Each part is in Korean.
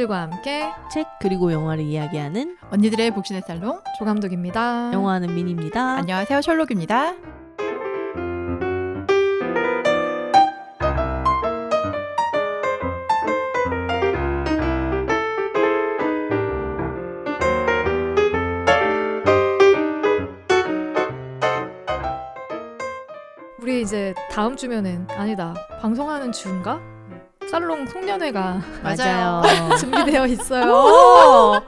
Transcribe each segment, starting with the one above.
언니들과 함께 책 그리고 영화를 이야기하는 언니들의 복신의 살롱 조감독입니다. 영화하는 민입니다. 안녕하세요, 셜록입니다. 우리 이제 다음 주면은 아니다. 방송하는 주인가? 살롱 송년회가 맞아요. 준비되어 있어요.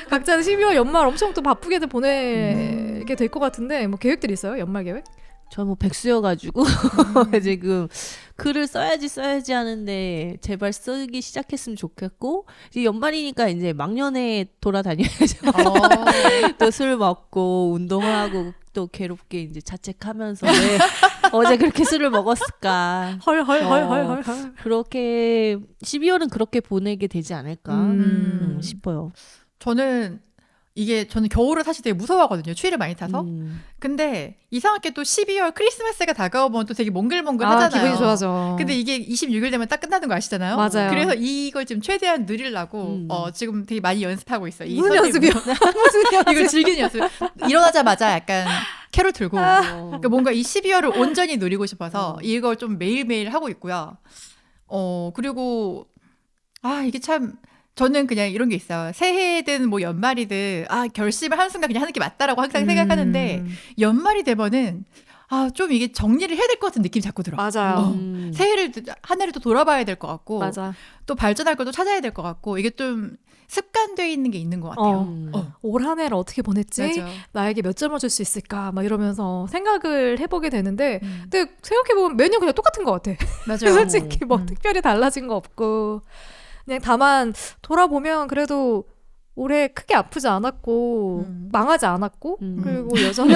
각자 12월 연말 엄청 또 바쁘게들 보내게 될 것 같은데 뭐 계획들이 있어요? 연말 계획? 저 뭐 백수여가지고 지금 글을 써야지 하는데 제발 쓰기 시작했으면 좋겠고, 이제 연말이니까 이제 막년에 돌아다녀야죠. 또 술 먹고 운동하고 또 괴롭게 이제 자책하면서 왜 어제 그렇게 술을 먹었을까. 헐. 그렇게 12월은 그렇게 보내게 되지 않을까 싶어요. 저는 겨울을 사실 되게 무서워하거든요. 추위를 많이 타서. 근데 이상하게 또 12월 크리스마스가 다가오면 또 되게 몽글몽글 하잖아요. 기분이 좋아져. 근데 이게 26일 되면 딱 끝나는 거 아시잖아요. 맞아요. 그래서 이걸 지금 최대한 누리려고 지금 되게 많이 연습하고 있어요. 무슨 연습이요? 무슨 연습? 이걸 즐기는 연습. 일어나자마자 약간 캐롤 들고 그러니까 뭔가 이 12월을 온전히 누리고 싶어서 이걸 좀 매일매일 하고 있고요. 그리고 이게 참 저는 그냥 이런 게 있어요. 새해든 뭐 연말이든 결심을 하는 순간 그냥 하는 게 맞다라고 항상 생각하는데 연말이 되면은 좀 이게 정리를 해야 될 것 같은 느낌이 자꾸 들어. 맞아요. 새해를 한 해를 또 돌아봐야 될 것 같고 맞아. 또 발전할 것도 찾아야 될 것 같고 이게 좀 습관되어 있는 게 있는 것 같아요. 올 한 해를 어떻게 보냈지? 맞아. 나에게 몇 점을 줄 수 있을까? 막 이러면서 생각을 해보게 되는데 근데 생각해보면 매년 그냥 똑같은 것 같아. 맞아요. 솔직히 뭐 특별히 달라진 거 없고 그냥 다만 돌아보면 그래도 올해 크게 아프지 않았고 망하지 않았고 그리고 여전히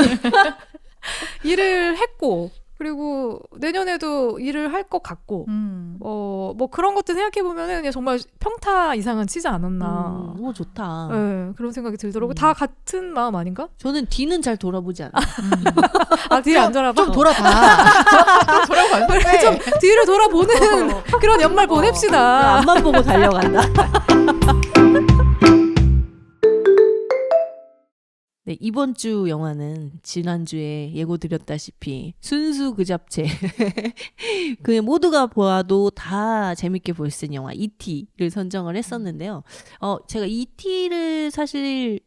일을 했고 그리고 내년에도 일을 할 것 같고 뭐 그런 것들 생각해보면 그냥 정말 평타 이상은 치지 않았나. 좋다. 네, 그런 생각이 들더라고요. 다 같은 마음 아닌가? 저는 뒤는 잘 돌아보지 않아요. 뒤에 안 돌아봐? 좀 돌아봐. 돌아봐. 좀 뒤를 돌아보는 그런 연말 보냅시다. 앞만 보고 달려간다. 네, 이번 주 영화는 지난주에 예고드렸다시피 순수 그 잡채 그냥 모두가 보아도 다 재밌게 볼 수 있는 영화 E.T.를 선정을 했었는데요. 제가 E.T.를 사실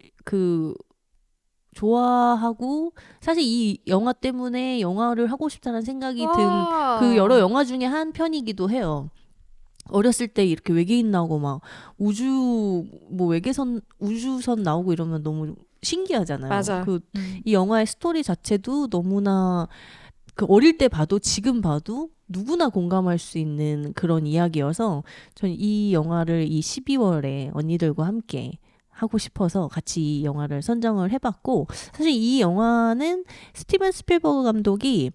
좋아하고 사실 이 영화 때문에 영화를 하고 싶다는 생각이 든 그 여러 영화 중에 한 편이기도 해요. 어렸을 때 이렇게 외계인 나오고 막 우주선 나오고 이러면 너무 신기하잖아요. 맞아. 이 영화의 스토리 자체도 너무나 어릴 때 봐도 지금 봐도 누구나 공감할 수 있는 그런 이야기여서 저는 이 영화를 이 12월에 언니들과 함께 하고 싶어서 같이 이 영화를 선정을 해봤고, 사실 이 영화는 스티븐 스필버그 감독이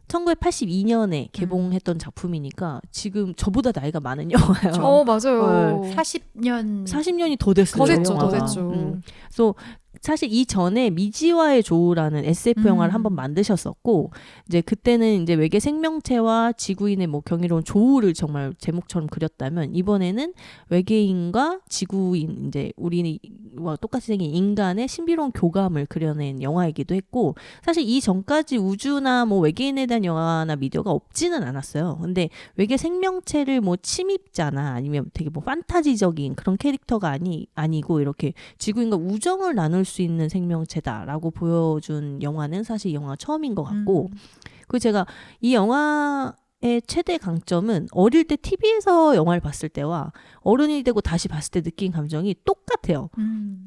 1982년에 개봉했던 작품이니까 지금 저보다 나이가 많은 영화예요. 맞아요. 40년이 더 됐어요. 더 됐죠. 그래서 사실 이전에 미지와의 조우라는 SF 영화를 한번 만드셨었고, 이제 그때는 이제 외계 생명체와 지구인의 뭐 경이로운 조우를 정말 제목처럼 그렸다면, 이번에는 외계인과 지구인, 이제 우리와 똑같이 생긴 인간의 신비로운 교감을 그려낸 영화이기도 했고, 사실 이 전까지 우주나 뭐 외계인에 대한 영화나 미디어가 없지는 않았어요. 근데 외계 생명체를 뭐 침입자나 아니면 되게 뭐 판타지적인 그런 캐릭터가 아니고 이렇게 지구인과 우정을 나눌 수 있는 생명체다라고 보여준 영화는 사실 이 영화가 처음인 것 같고, 그리고 제가 이 영화의 최대 강점은 어릴 때 TV에서 영화를 봤을 때와 어른이 되고 다시 봤을 때 느낀 감정이 똑같아요.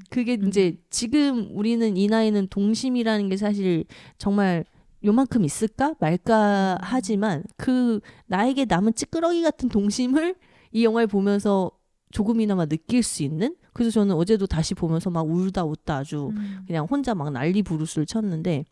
그게 이제 지금 우리는 이 나이는 동심이라는 게 사실 정말 요만큼 있을까 말까 하지만 그 나에게 남은 찌끄러기 같은 동심을 이 영화를 보면서 조금이나마 느낄 수 있는, 그래서 저는 어제도 다시 보면서 막 울다 웃다 아주 그냥 혼자 막 난리 부르스를 쳤는데,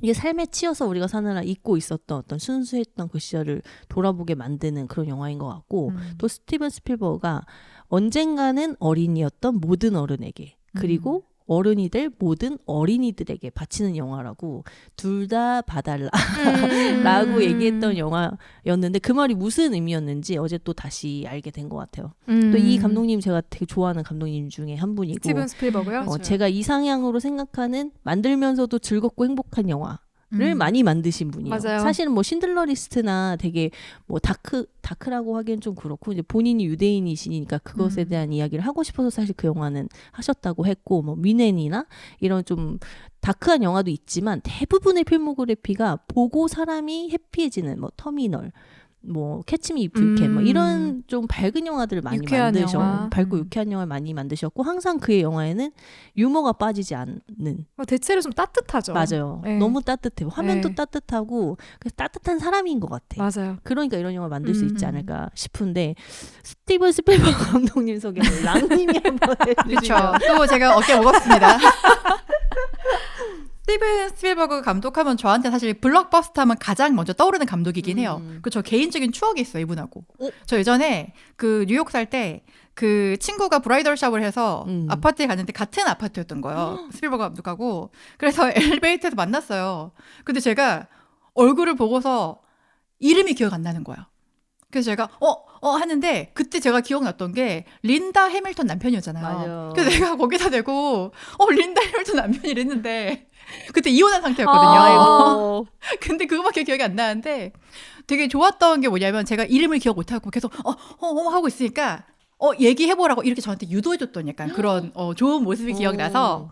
이게 삶에 치여서 우리가 사느라 잊고 있었던 어떤 순수했던 그 시절을 돌아보게 만드는 그런 영화인 것 같고, 또 스티븐 스필버그가 언젠가는 어린이였던 모든 어른에게, 그리고 어른이들 모든 어린이들에게 바치는 영화라고 둘 다 봐달라 라고 얘기했던 영화였는데 그 말이 무슨 의미였는지 어제 또 다시 알게 된 것 같아요. 또 이 감독님 제가 되게 좋아하는 감독님 중에 한 분이고 스티븐 스필버그요? 제가 이상향으로 생각하는 만들면서도 즐겁고 행복한 영화를 많이 만드신 분이에요. 맞아요. 사실은 뭐 신들러 리스트나 되게 뭐 다크라고 하기엔 좀 그렇고 이제 본인이 유대인이시니까 그것에 대한 이야기를 하고 싶어서 사실 그 영화는 하셨다고 했고 뭐 미넨이나 이런 좀 다크한 영화도 있지만 대부분의 필모그래피가 보고 사람이 해피해지는 뭐 터미널 뭐 캐치미 이프 유 캔 뭐 이런 좀 밝은 영화들을 많이 만드셔 영화. 밝고 유쾌한 영화를 많이 만드셨고 항상 그의 영화에는 유머가 빠지지 않는 대체로 좀 따뜻하죠. 맞아요. 네. 너무 따뜻해요. 화면도 네. 따뜻하고 그래서 따뜻한 사람인 것 같아. 맞아요. 그러니까 이런 영화 만들 수 있지 않을까 싶은데 스티븐 스필버그 감독님 소개는 랑님이 한번 그렇죠. 해주시면 또 제가 어깨 먹었습니다. 스티븐 스필버그 감독하면 저한테 사실 블록버스터 하면 가장 먼저 떠오르는 감독이긴 해요. 그 저 개인적인 추억이 있어요, 이분하고. 저 예전에 그 뉴욕 살 때 그 친구가 브라이덜 샵을 해서 아파트에 갔는데 같은 아파트였던 거예요. 스필버그 감독하고. 그래서 엘리베이터에서 만났어요. 근데 제가 얼굴을 보고서 이름이 기억 안 나는 거야. 그래서 제가 하는데 그때 제가 기억났던 게 린다 해밀턴 남편이었잖아요. 맞아. 그래서 내가 거기다 대고 린다 해밀턴 남편이랬는데 그때 이혼한 상태였거든요. 근데 그거밖에 기억이 안 나는데 되게 좋았던 게 뭐냐면 제가 이름을 기억 못하고 계속 하고 있으니까 얘기해보라고 이렇게 저한테 유도해줬던 약간 그런 좋은 모습이 기억나서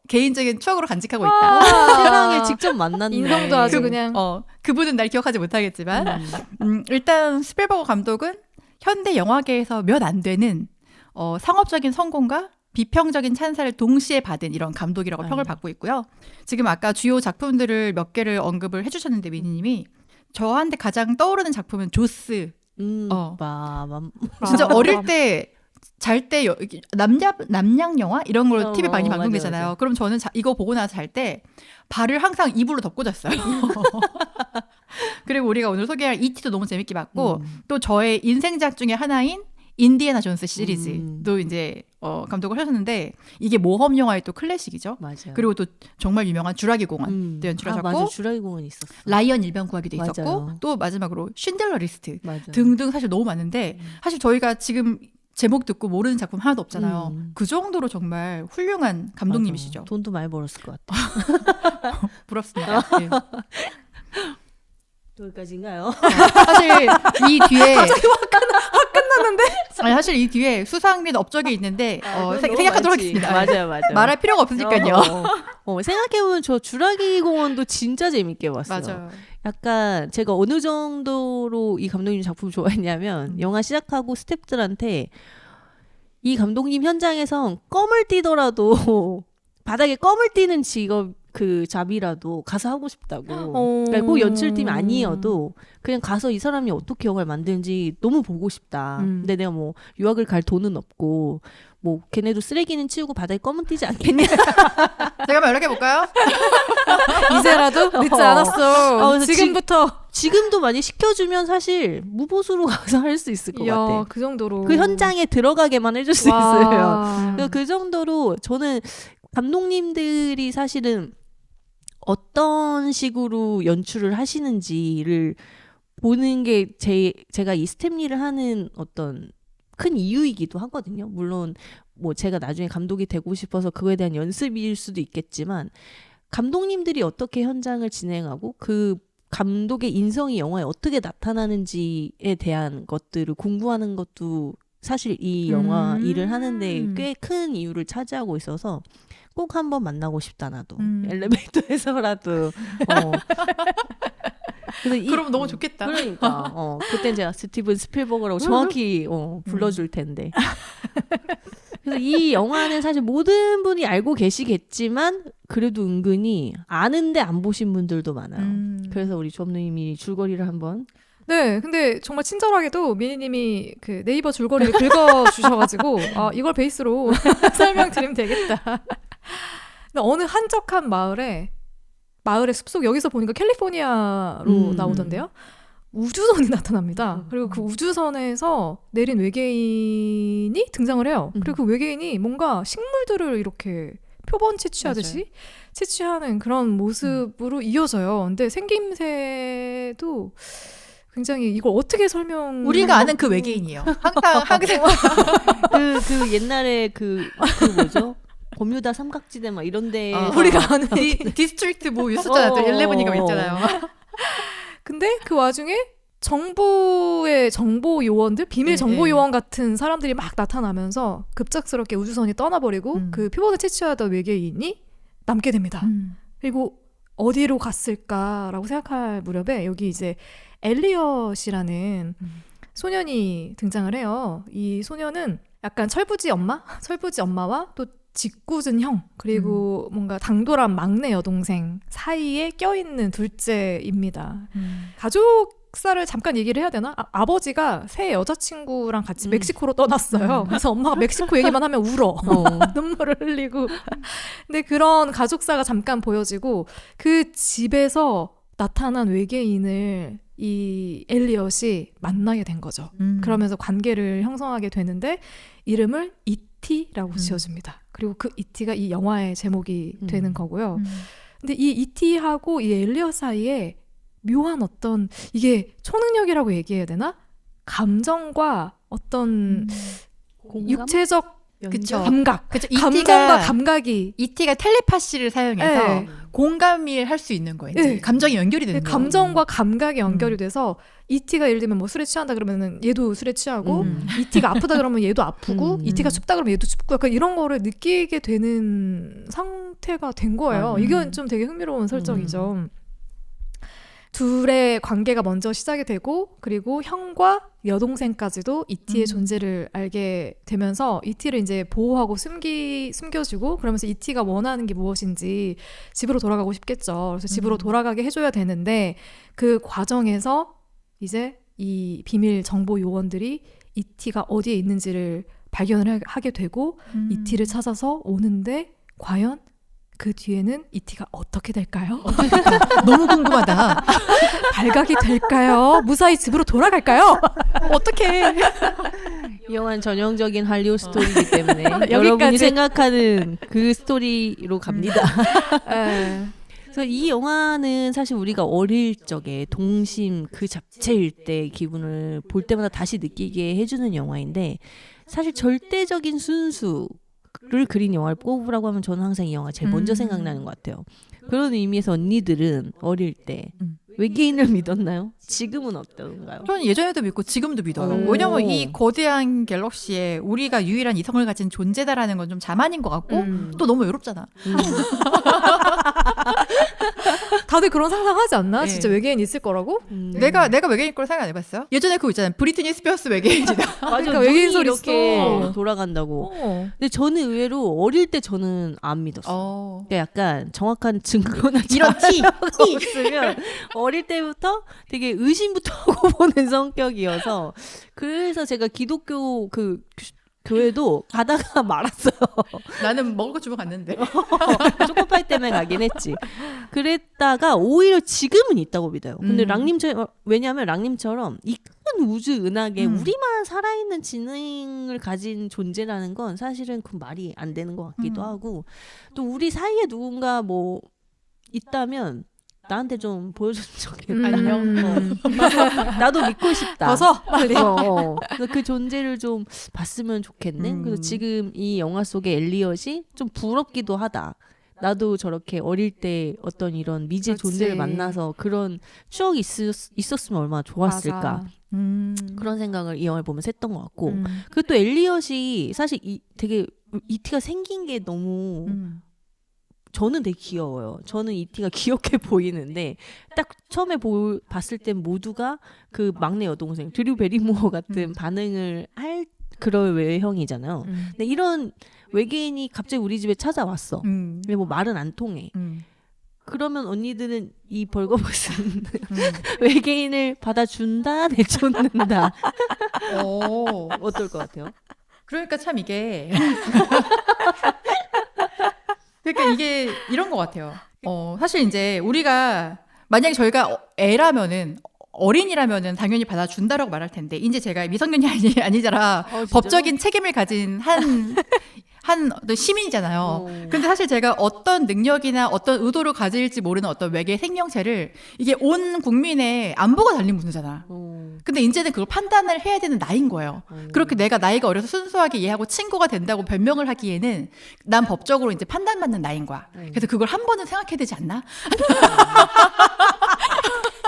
개인적인 추억으로 간직하고 있다. 세상에 직접 만났네. 인성도 아주 그냥 그분은 날 기억하지 못하겠지만 일단 스필버그 감독은 현대 영화계에서 몇 안 되는 상업적인 성공과 비평적인 찬사를 동시에 받은 이런 감독이라고 평을 받고 있고요. 지금 아까 주요 작품들을 몇 개를 언급을 해주셨는데 미니님이 저한테 가장 떠오르는 작품은 조스. 진짜 어릴 때 잘 때 남양 영화 이런 걸 TV 많이 방송되잖아요. 맞아. 그럼 저는 이거 보고 나서 잘 때 발을 항상 이불로 덮고 잤어요. 그리고 우리가 오늘 소개할 E.T.도 너무 재밌게 봤고 또 저의 인생작 중에 하나인 인디애나 존스 시리즈도 이제 감독을 하셨는데 이게 모험 영화의 또 클래식이죠. 맞아요. 그리고 또 정말 유명한 주라기 공원도 연출하셨고 맞아. 주라기 공원 있었어. 라이언 일병 구하기도 맞아요. 있었고 또 마지막으로 쉰들러 리스트 맞아. 등등 사실 너무 많은데 사실 저희가 지금 제목 듣고 모르는 작품 하나도 없잖아요. 그 정도로 정말 훌륭한 감독님이시죠. 맞아. 돈도 많이 벌었을 것 같아. 부럽습니다. 네. 여기까지인가요? 사실 이 뒤에 끝났는데? 아니 사실 이 뒤에 수상 및 업적이 있는데 생각하도록 하겠습니다. 맞아요. 말할 필요가 없으니까요. 생각해보면 저 주라기 공원도 진짜 재밌게 봤어요. 맞아요. 약간 제가 어느 정도로 이 감독님 작품을 좋아했냐면 영화 시작하고 스태프들한테 이 감독님 현장에서 껌을 띄더라도 바닥에 껌을 띄는 직업 그 잡이라도 가서 하고 싶다고. 그러니까 꼭 연출팀이 아니어도 그냥 가서 이 사람이 어떻게 영화를 만드는지 너무 보고 싶다. 근데 내가 뭐 유학을 갈 돈은 없고 뭐 걔네도 쓰레기는 치우고 바닥에 껌은 띄지 않겠냐. 제가 한번 연락해 볼까요? 이제라도 늦지 않았어. 그래서 지금부터. 지금도 많이 시켜주면 사실 무보수로 가서 할 수 있을 것 같아. 그 정도로. 그 현장에 들어가게만 해줄 수 와. 있어요. 그래서 그 정도로 저는 감독님들이 사실은 어떤 식으로 연출을 하시는지를 보는 게 제가 이 스텝 일을 하는 어떤 큰 이유이기도 하거든요. 물론 뭐 제가 나중에 감독이 되고 싶어서 그거에 대한 연습일 수도 있겠지만 감독님들이 어떻게 현장을 진행하고 그 감독의 인성이 영화에 어떻게 나타나는지에 대한 것들을 공부하는 것도 사실 이 영화 일을 하는데 꽤 큰 이유를 차지하고 있어서 꼭 한번 만나고 싶다 나도. 엘리베이터에서라도. 그럼 너무 좋겠다. 그러니까 그땐 제가 스티븐 스필버그라고 정확히 불러줄 텐데. 그래서 이 영화는 사실 모든 분이 알고 계시겠지만 그래도 은근히 아는데 안 보신 분들도 많아요. 그래서 우리 조업님이 줄거리를 한번. 네, 근데 정말 친절하게도 미니님이 그 네이버 줄거리를 긁어주셔가지고 이걸 베이스로 설명드리면 되겠다. 근데 어느 한적한 마을의 숲속, 여기서 보니까 캘리포니아로 나오던데요. 우주선이 나타납니다. 그리고 그 우주선에서 내린 외계인이 등장을 해요. 그리고 그 외계인이 뭔가 식물들을 이렇게 표본 채취하듯이 채취하는 그런 모습으로 이어져요. 근데 생김새도 굉장히 이걸 어떻게 설명 우리가 아는 그 외계인이에요. 항상 그 옛날에 그 뭐죠? 버뮤다 삼각지대 막 이런데 우리가 아는 디스트릭트 뭐 있었잖아요. 11인가 있잖아요. 근데 그 와중에 정부의 정보 요원들, 비밀 정보 요원 같은 사람들이 막 나타나면서 급작스럽게 우주선이 떠나버리고 그 표본을 채취하던 외계인이 남게 됩니다. 그리고 어디로 갔을까라고 생각할 무렵에 여기 이제 엘리엇이라는 소년이 등장을 해요. 이 소년은 약간 철부지 엄마와 또 짓궂은 형, 그리고 뭔가 당돌한 막내 여동생 사이에 껴있는 둘째입니다. 가족사를 잠깐 얘기를 해야 되나? 아버지가 새 여자친구랑 같이 멕시코로 떠났어요. 그래서 엄마가 멕시코 얘기만 하면 울어. 눈물을 흘리고. 근데 그런 가족사가 잠깐 보여지고 그 집에서 나타난 외계인을 이 엘리엇이 만나게 된 거죠. 그러면서 관계를 형성하게 되는데 이름을 이티라고 지어줍니다. 그리고 그 이티가 이 영화의 제목이 되는 거고요. 근데 이 이티하고 이 엘리엇 사이에 묘한 어떤, 이게 초능력이라고 얘기해야 되나? 감정과 어떤 육체적 그쵸. 감각, 그쵸. 감정과 감각이 이티가 텔레파시를 사용해서 네. 공감을 할 수 있는 거예요. 네. 감정이 연결이 되는 거예요. 감정과 감각이 연결이 돼서 이티가 예를 들면 뭐 술에 취한다 그러면은 얘도 술에 취하고 이티가 아프다 그러면 얘도 아프고 이티가 춥다 그러면 얘도 춥고 약간 이런 거를 느끼게 되는 상태가 된 거예요. 이건 좀 되게 흥미로운 설정이죠. 둘의 관계가 먼저 시작이 되고 그리고 형과 여동생까지도 이티의 존재를 알게 되면서 이티를 이제 보호하고 숨겨주고 그러면서 이티가 원하는 게 무엇인지 집으로 돌아가고 싶겠죠. 그래서 집으로 돌아가게 해줘야 되는데 그 과정에서 이제 이 비밀 정보 요원들이 이티가 어디에 있는지를 발견을 하게 되고 이티를 찾아서 오는데 과연 그 뒤에는 이티가 어떻게 될까요? 너무 궁금하다. 발각이 될까요? 무사히 집으로 돌아갈까요? 어떻게? 이 영화는 전형적인 할리우드 스토리이기 때문에 여러분이 생각하는 그 스토리로 갑니다. 그래서 이 영화는 사실 우리가 어릴 적에 동심 그 잡채일 때 기분을 볼 때마다 다시 느끼게 해주는 영화인데 사실 절대적인 순수를 그린 영화를 꼽으라고 하면 저는 항상 이 영화 제일 먼저 생각나는 것 같아요. 그런 의미에서 언니들은 어릴 때 외계인을 믿었나요? 지금은 어떤가요? 저는 예전에도 믿고 지금도 믿어요. 왜냐면 이 거대한 갤럭시에 우리가 유일한 이성을 가진 존재다라는 건 좀 자만인 것 같고 또 너무 외롭잖아. 다들 그런 상상하지 않나? 네. 진짜 외계인 있을 거라고? 내가 외계인 걸 생각 안 해봤어요? 예전에 그거 있잖아요. 브리트니 스피어스 외계인이다. 맞아, 그러니까 외계인 소리 이렇게 있어. 돌아간다고. 근데 저는 의외로 어릴 때 저는 안 믿었어요. 그러니까 약간 정확한 증거나 이런 자료가 없으면 어릴 때부터 되게 의심부터 하고 보는 성격이어서 그래서 제가 기독교 그 교회도 가다가 말았어요. 나는 먹을 거 주면 갔는데. 초코파이 때문에 가긴 했지. 그랬다가 오히려 지금은 있다고 믿어요. 근데 왜냐하면 랑님처럼 이 큰 우주 은하계 우리만 살아있는 지능을 가진 존재라는 건 사실은 그 말이 안 되는 것 같기도 하고 또 우리 사이에 누군가 뭐 있다면 나한테 좀 보여줬으면 좋겠다. 나도 믿고 싶다. 벗어 빨리. 그래서 그 존재를 좀 봤으면 좋겠네. 그래서 지금 이 영화 속의 엘리엇이 좀 부럽기도 하다. 나도 저렇게 어릴 때 어떤 이런 미지의 존재를 만나서 그런 추억이 있었으면 얼마나 좋았을까. 그런 생각을 이 영화를 보면서 했던 것 같고 그리고 또 엘리엇이 사실 되게 이티가 생긴 게 너무 저는 되게 귀여워요. 저는 이티가 귀엽게 보이는데 딱 처음에 봤을 땐 모두가 그 막내 여동생 드류 베리모어 같은 반응을 할 그런 외형이잖아요. 근데 이런 외계인이 갑자기 우리 집에 찾아왔어. 근데 뭐 말은 안 통해. 그러면 언니들은 이 벌거벗은 외계인을 받아준다, 내쫓는다. 어떨 것 같아요? 그러니까 참 이게 그러니까 이게 이런 것 같아요. 사실 이제 우리가 만약에 저희가 애라면은 어린이라면은 당연히 받아준다라고 말할 텐데 이제 제가 미성년이 아니잖아. 법적인 책임을 가진 한 한 어떤 시민이잖아요. 근데 사실 제가 어떤 능력이나 어떤 의도를 가질지 모르는 어떤 외계 생명체를 이게 온 국민의 안보가 달린 문제잖아. 근데 이제는 그걸 판단을 해야 되는 나이인 거예요. 그렇게 내가 나이가 어려서 순수하게 얘하고 친구가 된다고 변명을 하기에는 난 법적으로 이제 판단받는 나이인 거야. 그래서 그걸 한 번은 생각해야 되지 않나?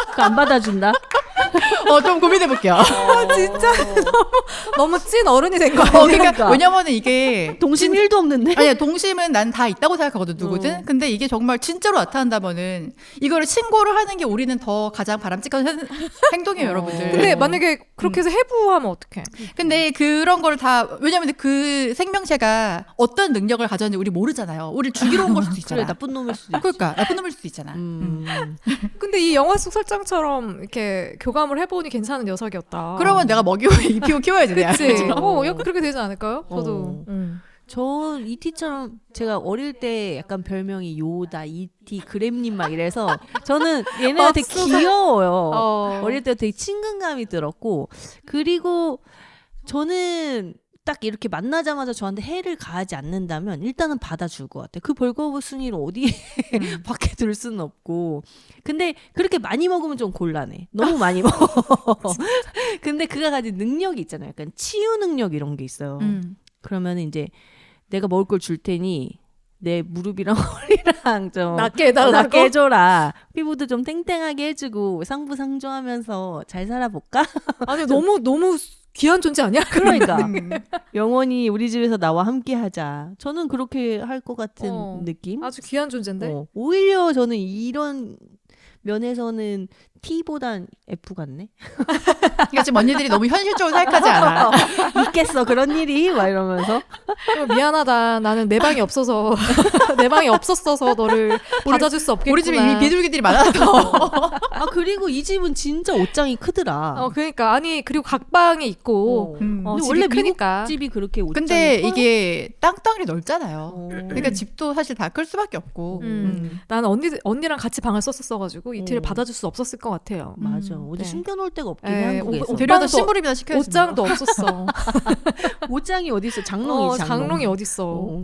그거 안 받아준다? 좀 고민해볼게요. 진짜 너무 찐 어른이 된 거야. 그러니까 왜냐면은 이게 동심 1도 없는데? 아니야, 동심은 난 다 있다고 생각하거든, 누구든. 근데 이게 정말 진짜로 나타난다면은 이거를 신고를 하는 게 우리는 더 가장 바람직한 행동이에요, 여러분들. 근데 만약에 그렇게 해서 해부하면 어떡해? 근데 그런 거를 다, 왜냐면 그 생명체가 어떤 능력을 가졌는지 우리 모르잖아요. 우리를 죽이러 온 걸 수도 있잖아. 그래, 나쁜 놈일 수도 있지. 그러니까 나쁜 놈일 수도 있잖아. 근데 이 영화 속 설정처럼 이렇게 교감을 해보니 괜찮은 녀석이었다. 그러면 내가 먹이고 입히고 키워야지, 내가. 그치? 약간 그렇게 되지 않을까요? 저도. 저 이티처럼 제가 어릴 때 약간 별명이 요다, 이티, 그램님 막 이래서 저는 얘네가 되게 귀여워요. 어릴 때 되게 친근감이 들었고, 그리고 저는 딱 이렇게 만나자마자 저한테 해를 가하지 않는다면 일단은 받아줄 것 같아요. 그 벌거벗은이를 어디에 밖에 둘 수는 없고. 근데 그렇게 많이 먹으면 좀 곤란해. 너무 많이 먹어. 근데 그가 가진 능력이 있잖아요. 약간 치유 능력 이런 게 있어요. 그러면 이제 내가 먹을 걸 줄 테니 내 무릎이랑 허리랑 좀 낫게 해달라고? 낫게 해줘라. 피부도 좀 탱탱하게 해주고 상부상조하면서 잘 살아볼까? 아니 너무 귀한 존재 아니야? 그러니까 영원히 우리 집에서 나와 함께하자. 저는 그렇게 할 것 같은 느낌. 아주 귀한 존재인데. 오히려 저는 이런 면에서는 T보단 F 같네. 그러니까 지금 언니들이 너무 현실적으로 생각하지 않아. 있겠어 그런 일이 막 이러면서. 미안하다. 나는 내 방이 없어서 내 방이 없었어서 너를 받아줄 수 없겠구나. 우리 집에 이미 비둘기들이 많아서. 아 그리고 이 집은 진짜 옷장이 크더라. 그러니까 아니 그리고 각 방에 있고 근데 집이 원래 크니까. 미국 집이 그렇게 옷장이 근데 커요? 이게 땅덩이 넓잖아요. 그러니까 집도 사실 다 클 수밖에 없고. 나는 언니랑 같이 방을 썼었어가지고 이틀을 받아줄 수 없었을 것 같아요. 맞아. 어디 네. 숨겨놓을 데가 없긴 해 한국에서. 데려다 심부름이나 시켜야지. 옷장도 없었어. 옷장이 어디 있어? 장롱이 장롱이 어딨어.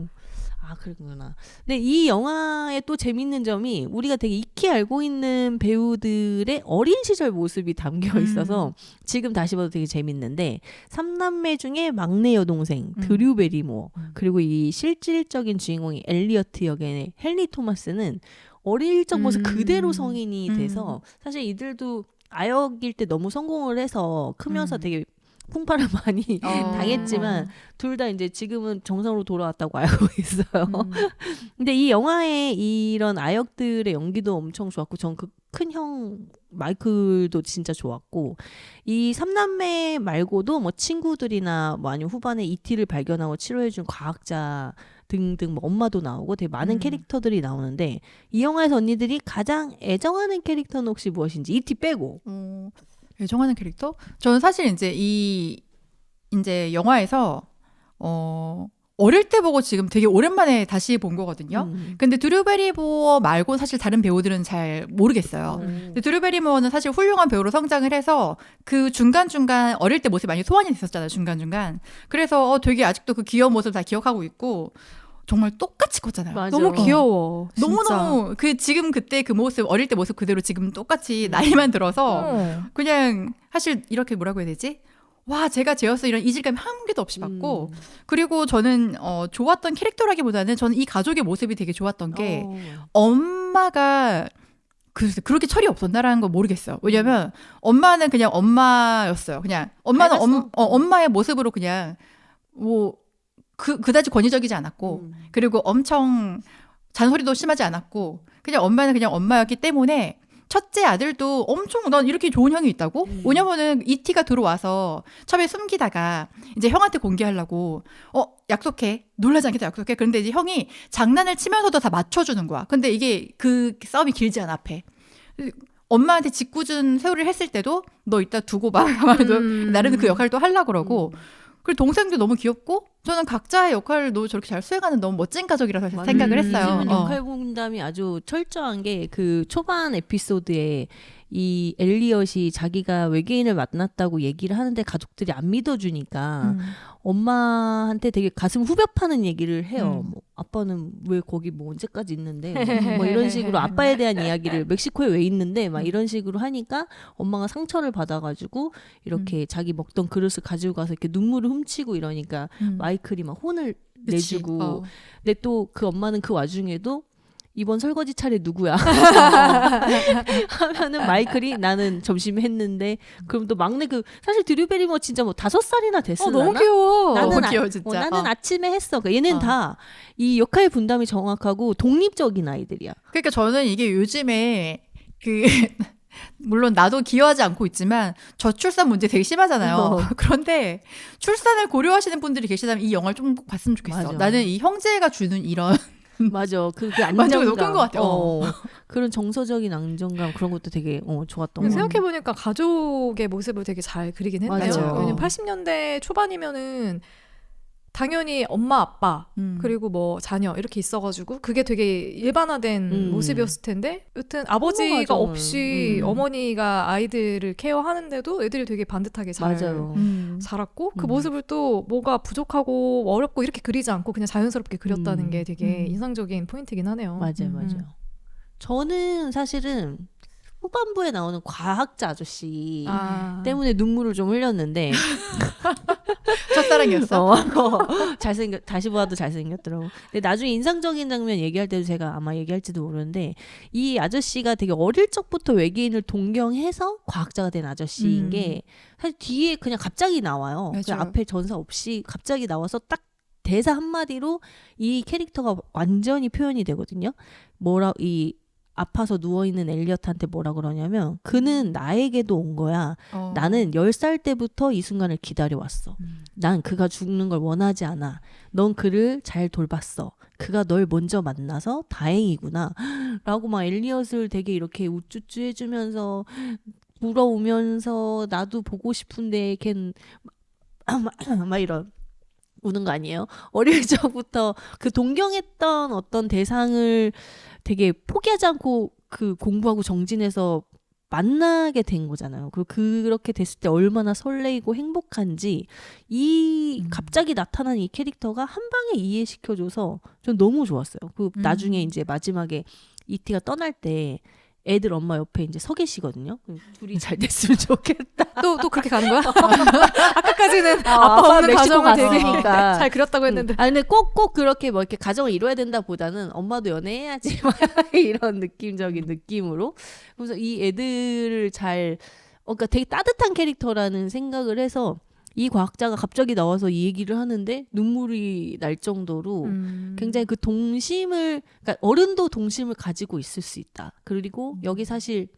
아 그렇구나. 근데 이 영화의 또 재밌는 점이 우리가 되게 익히 알고 있는 배우들의 어린 시절 모습이 담겨 있어서 지금 다시 봐도 되게 재밌는데 3남매 중에 막내 여동생 드류 베리모어 그리고 이 실질적인 주인공이 엘리어트 역의 헨리 토마스는 어릴 적 모습 그대로 성인이 돼서 사실 이들도 아역일 때 너무 성공을 해서 크면서 되게 풍파를 많이 당했지만 둘 다 이제 지금은 정상으로 돌아왔다고 알고 있어요. 근데 이 영화의 이런 아역들의 연기도 엄청 좋았고 전 그 큰 형 마이클도 진짜 좋았고 이 삼남매 말고도 뭐 친구들이나 뭐 아니면 후반에 이티를 발견하고 치료해준 과학자 등등 뭐 엄마도 나오고 되게 많은 캐릭터들이 나오는데 이 영화에서 언니들이 가장 애정하는 캐릭터는 혹시 무엇인지 이티 빼고. 애정하는 캐릭터? 저는 사실 이제 영화에서 어릴 때 보고 지금 되게 오랜만에 다시 본 거거든요. 근데 드류 베리모어 말고 사실 다른 배우들은 잘 모르겠어요. 근데 드류 베리모어는 사실 훌륭한 배우로 성장을 해서 그 중간중간 어릴 때 모습이 많이 소환이 됐었잖아요. 중간중간. 그래서 되게 아직도 그 귀여운 모습 다 기억하고 있고 정말 똑같이 컸잖아요. 맞아. 너무 귀여워. 너무너무 지금 그때 그 모습 어릴 때 모습 그대로 지금 똑같이 나이만 들어서 그냥 사실 이렇게 뭐라고 해야 되지? 와 제가 쟤였어 이런 이질감이 한 개도 없이 받고 그리고 저는 좋았던 캐릭터라기보다는 저는 이 가족의 모습이 되게 좋았던 게 엄마가 그렇게 철이 없었나라는 거 모르겠어요. 왜냐면 엄마는 그냥 엄마였어요. 그냥 엄마는 엄마의 모습으로 그냥 뭐 그다지 권위적이지 않았고 그리고 엄청 잔소리도 심하지 않았고 그냥 엄마는 그냥 엄마였기 때문에 첫째 아들도 엄청 난 이렇게 좋은 형이 있다고? 왜냐면은 이티가 들어와서 처음에 숨기다가 이제 형한테 공개하려고 약속해. 놀라지 않겠다 약속해. 그런데 이제 형이 장난을 치면서도 다 맞춰주는 거야. 근데 이게 그 싸움이 길지 않아 앞에. 엄마한테 짓궂은 세월을 했을 때도 너 이따 두고 봐. 나는 그 역할도 하려고 그러고 그리고 동생도 너무 귀엽고 저는 각자의 역할도 저렇게 잘 수행하는 너무 멋진 가족이라서 맞아요. 생각을 했어요. 이 집은 역할 분담이 아주 철저한 게 그 초반 에피소드에 이 엘리엇이 자기가 외계인을 만났다고 얘기를 하는데 가족들이 안 믿어주니까 엄마한테 되게 가슴 후벼 파는 얘기를 해요. 뭐 아빠는 왜 거기 뭐 언제까지 있는데 뭐 이런 식으로 아빠에 대한 이야기를 멕시코에 왜 있는데 막 이런 식으로 하니까 엄마가 상처를 받아가지고 이렇게 자기 먹던 그릇을 가지고 가서 이렇게 눈물을 훔치고 이러니까 마이클이 막 혼을 그치. 내주고 근데 또 그 엄마는 그 와중에도 이번 설거지 차례 누구야? 하면은 마이클이 나는 점심 했는데 그럼 또 막내 그 사실 드류 베리머 진짜 뭐 5살이나 됐으려나? 너무 귀여워. 나는 귀여워 진짜. 나는 아침에 했어. 그러니까 얘는 다 이 역할 분담이 정확하고 독립적인 아이들이야. 그러니까 저는 이게 요즘에 그 물론 나도 기여하지 않고 있지만 저출산 문제 되게 심하잖아요. 그런데 출산을 고려하시는 분들이 계시다면 이 영화를 좀 꼭 봤으면 좋겠어. 맞아. 나는 이 형제가 주는 이런 맞아. 그 만족이 안정감. 너무 큰 것 같아. 그런 정서적인 안정감 그런 것도 되게 좋았던 것 같아. 생각해보니까 가족의 모습을 되게 잘 그리긴 했네요. 맞아요. 왜냐면 80년대 초반이면은 당연히 엄마, 아빠, 그리고 뭐 자녀 이렇게 있어가지고 그게 되게 일반화된 모습이었을 텐데 여튼 아버지가 가정을. 없이 어머니가 아이들을 케어하는데도 애들이 되게 반듯하게 잘 맞아요. 자랐고 그 모습을 또 뭐가 부족하고 어렵고 이렇게 그리지 않고 그냥 자연스럽게 그렸다는 게 되게 인상적인 포인트긴 하네요. 맞아요. 저는 사실은 후반부에 나오는 과학자 아저씨 때문에 눈물을 좀 흘렸는데 첫사랑이었어. 다시 봐도 잘생겼더라고. 근데 나중에 인상적인 장면 얘기할 때도 제가 아마 얘기할지도 모르는데 이 아저씨가 되게 어릴 적부터 외계인을 동경해서 과학자가 된 아저씨인 게 사실 뒤에 그냥 갑자기 나와요. 그냥 앞에 전사 없이 갑자기 나와서 딱 대사 한마디로 이 캐릭터가 완전히 표현이 되거든요. 이 아파서 누워있는 엘리엇한테 뭐라 그러냐면 그는 나에게도 온 거야. 나는 10살 때부터 이 순간을 기다려왔어. 난 그가 죽는 걸 원하지 않아. 넌 그를 잘 돌봤어. 그가 널 먼저 만나서 다행이구나. 라고 막 엘리엇을 되게 이렇게 우쭈쭈 해주면서 부러우면서 나도 보고 싶은데 걘 막 이런 우는 거 아니에요? 어릴 적부터 그 동경했던 어떤 대상을 되게 포기하지 않고 그 공부하고 정진해서 만나게 된 거잖아요. 그렇게 됐을 때 얼마나 설레이고 행복한지 이 갑자기 나타난 이 캐릭터가 한 방에 이해시켜줘서 전 너무 좋았어요. 나중에 이제 마지막에 이티가 떠날 때 애들 엄마 옆에 이제 서 계시거든요. 둘이 잘 됐으면 좋겠다. 또 그렇게 가는 거야? 아까까지는 아빠 없는 가정을 되게 잘 그렸다고 했는데. 근데 꼭 그렇게 뭐 이렇게 가정을 이뤄야 된다 보다는 엄마도 연애해야지 이런 느낌적인 느낌으로. 그래서 이 애들을 그러니까 되게 따뜻한 캐릭터라는 생각을 해서 이 과학자가 갑자기 나와서 이 얘기를 하는데 눈물이 날 정도로 굉장히 그 그러니까 어른도 동심을 가지고 있을 수 있다. 그리고 여기 사실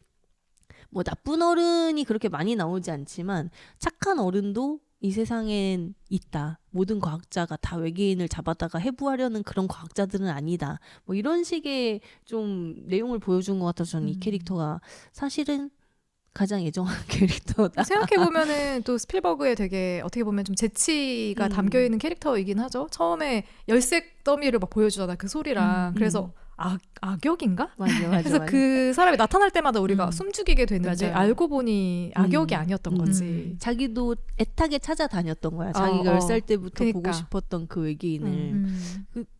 뭐 나쁜 어른이 그렇게 많이 나오지 않지만 착한 어른도 이 세상엔 있다. 모든 과학자가 다 외계인을 잡아다가 해부하려는 그런 과학자들은 아니다. 뭐 이런 식의 좀 내용을 보여준 것 같아서 저는 이 캐릭터가 사실은 가장 애정하는 캐릭터다. 생각해보면은 또 스필버그의 되게 어떻게 보면 좀 재치가 담겨있는 캐릭터이긴 하죠. 처음에 열쇠 더미를 막 보여주잖아. 그 소리랑. 그래서 악역인가? 맞아. 그래서 그 사람이 나타날 때마다 우리가 숨죽이게 되는데 맞아요. 알고 보니 악역이 아니었던 거지. 자기도 애타게 찾아다녔던 거야. 자기가 10살 때부터 그러니까. 보고 싶었던 그 외계인을.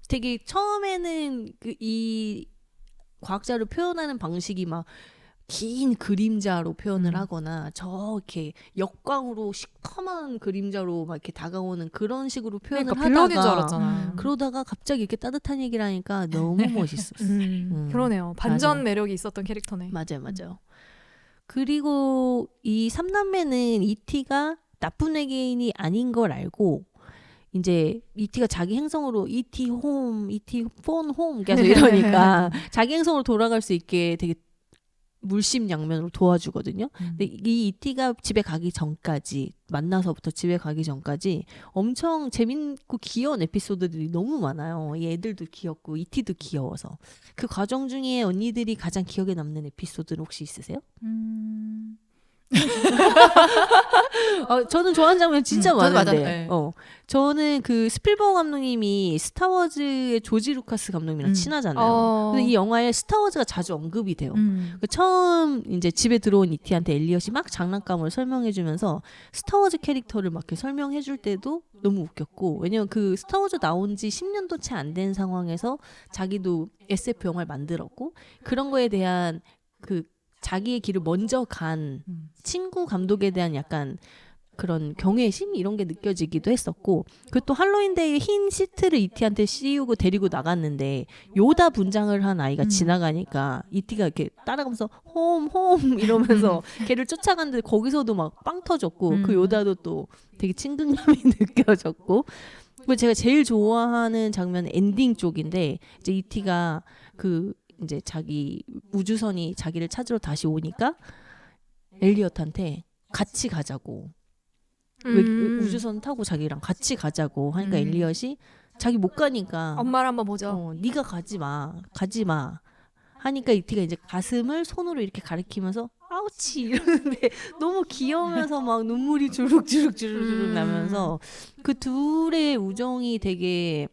되게 처음에는 이 과학자를 표현하는 방식이 막 긴 그림자로 표현을 하거나 저렇게 역광으로 시커먼 그림자로 막 이렇게 다가오는 그런 식으로 표현을 그러니까 빌런인 줄 하다가 알았잖아. 그러다가 갑자기 이렇게 따뜻한 얘기를 하니까 너무 멋있었어. 그러네요. 반전 맞아. 매력이 있었던 캐릭터네. 맞아요. 그리고 이 3남매는 이티가 나쁜 외계인이 아닌 걸 알고 이제 이티가 자기 행성으로 이티 홈, 이티 폰 홈 계속 이러니까 자기 행성으로 돌아갈 수 있게 되게 물심양면으로 도와주거든요. 근데 이 이티가 집에 가기 전까지 만나서부터 집에 가기 전까지 엄청 재밌고 귀여운 에피소드들이 너무 많아요. 이 애들도 귀엽고 이티도 귀여워서 그 과정 중에 언니들이 가장 기억에 남는 에피소드는 혹시 있으세요? 저는 좋아하는 장면 진짜 저도 맞아요. 많은데. 네. 저는 그 스필버그 감독님이 스타워즈의 조지 루카스 감독님이랑 친하잖아요. 근데 이 영화에 스타워즈가 자주 언급이 돼요. 처음 이제 집에 들어온 이티한테 엘리엇이 막 장난감을 설명해주면서 스타워즈 캐릭터를 막 이렇게 설명해줄 때도 너무 웃겼고, 왜냐면 그 스타워즈 나온 지 10년도 채 안 된 상황에서 자기도 SF 영화를 만들었고, 그런 거에 대한 그 자기의 길을 먼저 간 친구 감독에 대한 약간 그런 경외심 이런 게 느껴지기도 했었고, 그 또 할로윈데이에 흰 시트를 이티한테 씌우고 데리고 나갔는데 요다 분장을 한 아이가 지나가니까 이티가 이렇게 따라가면서 홈 이러면서 걔를 쫓아갔는데 거기서도 막 빵 터졌고, 그 요다도 또 되게 친근감이 느껴졌고, 그리고 제가 제일 좋아하는 장면은 엔딩 쪽인데, 이제 이티가 그 이제 자기 우주선이 자기를 찾으러 다시 오니까 엘리엇한테 같이 가자고, 우주선 타고 자기랑 같이 가자고 하니까 엘리엇이 자기 못 가니까 엄마를 한번 보자. 네가 가지 마 하니까 이티가 이제 가슴을 손으로 이렇게 가리키면서 아우치 이러는데 너무 귀여우면서 막 눈물이 주룩 나면서 그 둘의 우정이 되게,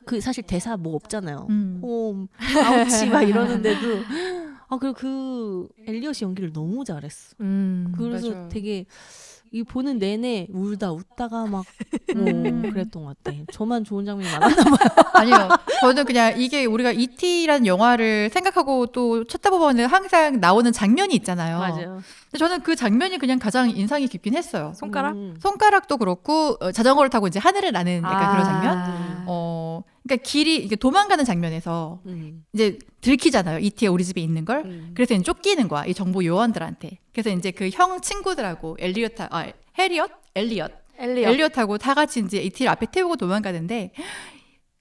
그 사실 대사 뭐 없잖아요. 홈 아우치 막 이러는데도 그리고 그 엘리엇이 연기를 너무 잘했어. 그래서 맞아요. 되게 이 보는 내내 웃다가 막 그랬던 것 같아. 저만 좋은 장면이 많았나 봐요. 아니요. 저는 그냥 이게 우리가 E.T.라는 영화를 생각하고 또 찾다 보면 항상 나오는 장면이 있잖아요. 맞아요. 근데 저는 그 장면이 그냥 가장 인상이 깊긴 했어요. 손가락? 손가락도 그렇고 자전거를 타고 이제 하늘을 나는 약간 그런 장면. 그러니까 길이 이게 도망가는 장면에서 이제 들키잖아요. E.T가 우리 집에 있는 걸. 그래서 이제 쫓기는 거야. 이 정보 요원들한테. 그래서 이제 그 형 친구들하고 엘리엇하고 다 같이 이제 E.T를 앞에 태우고 도망가는데,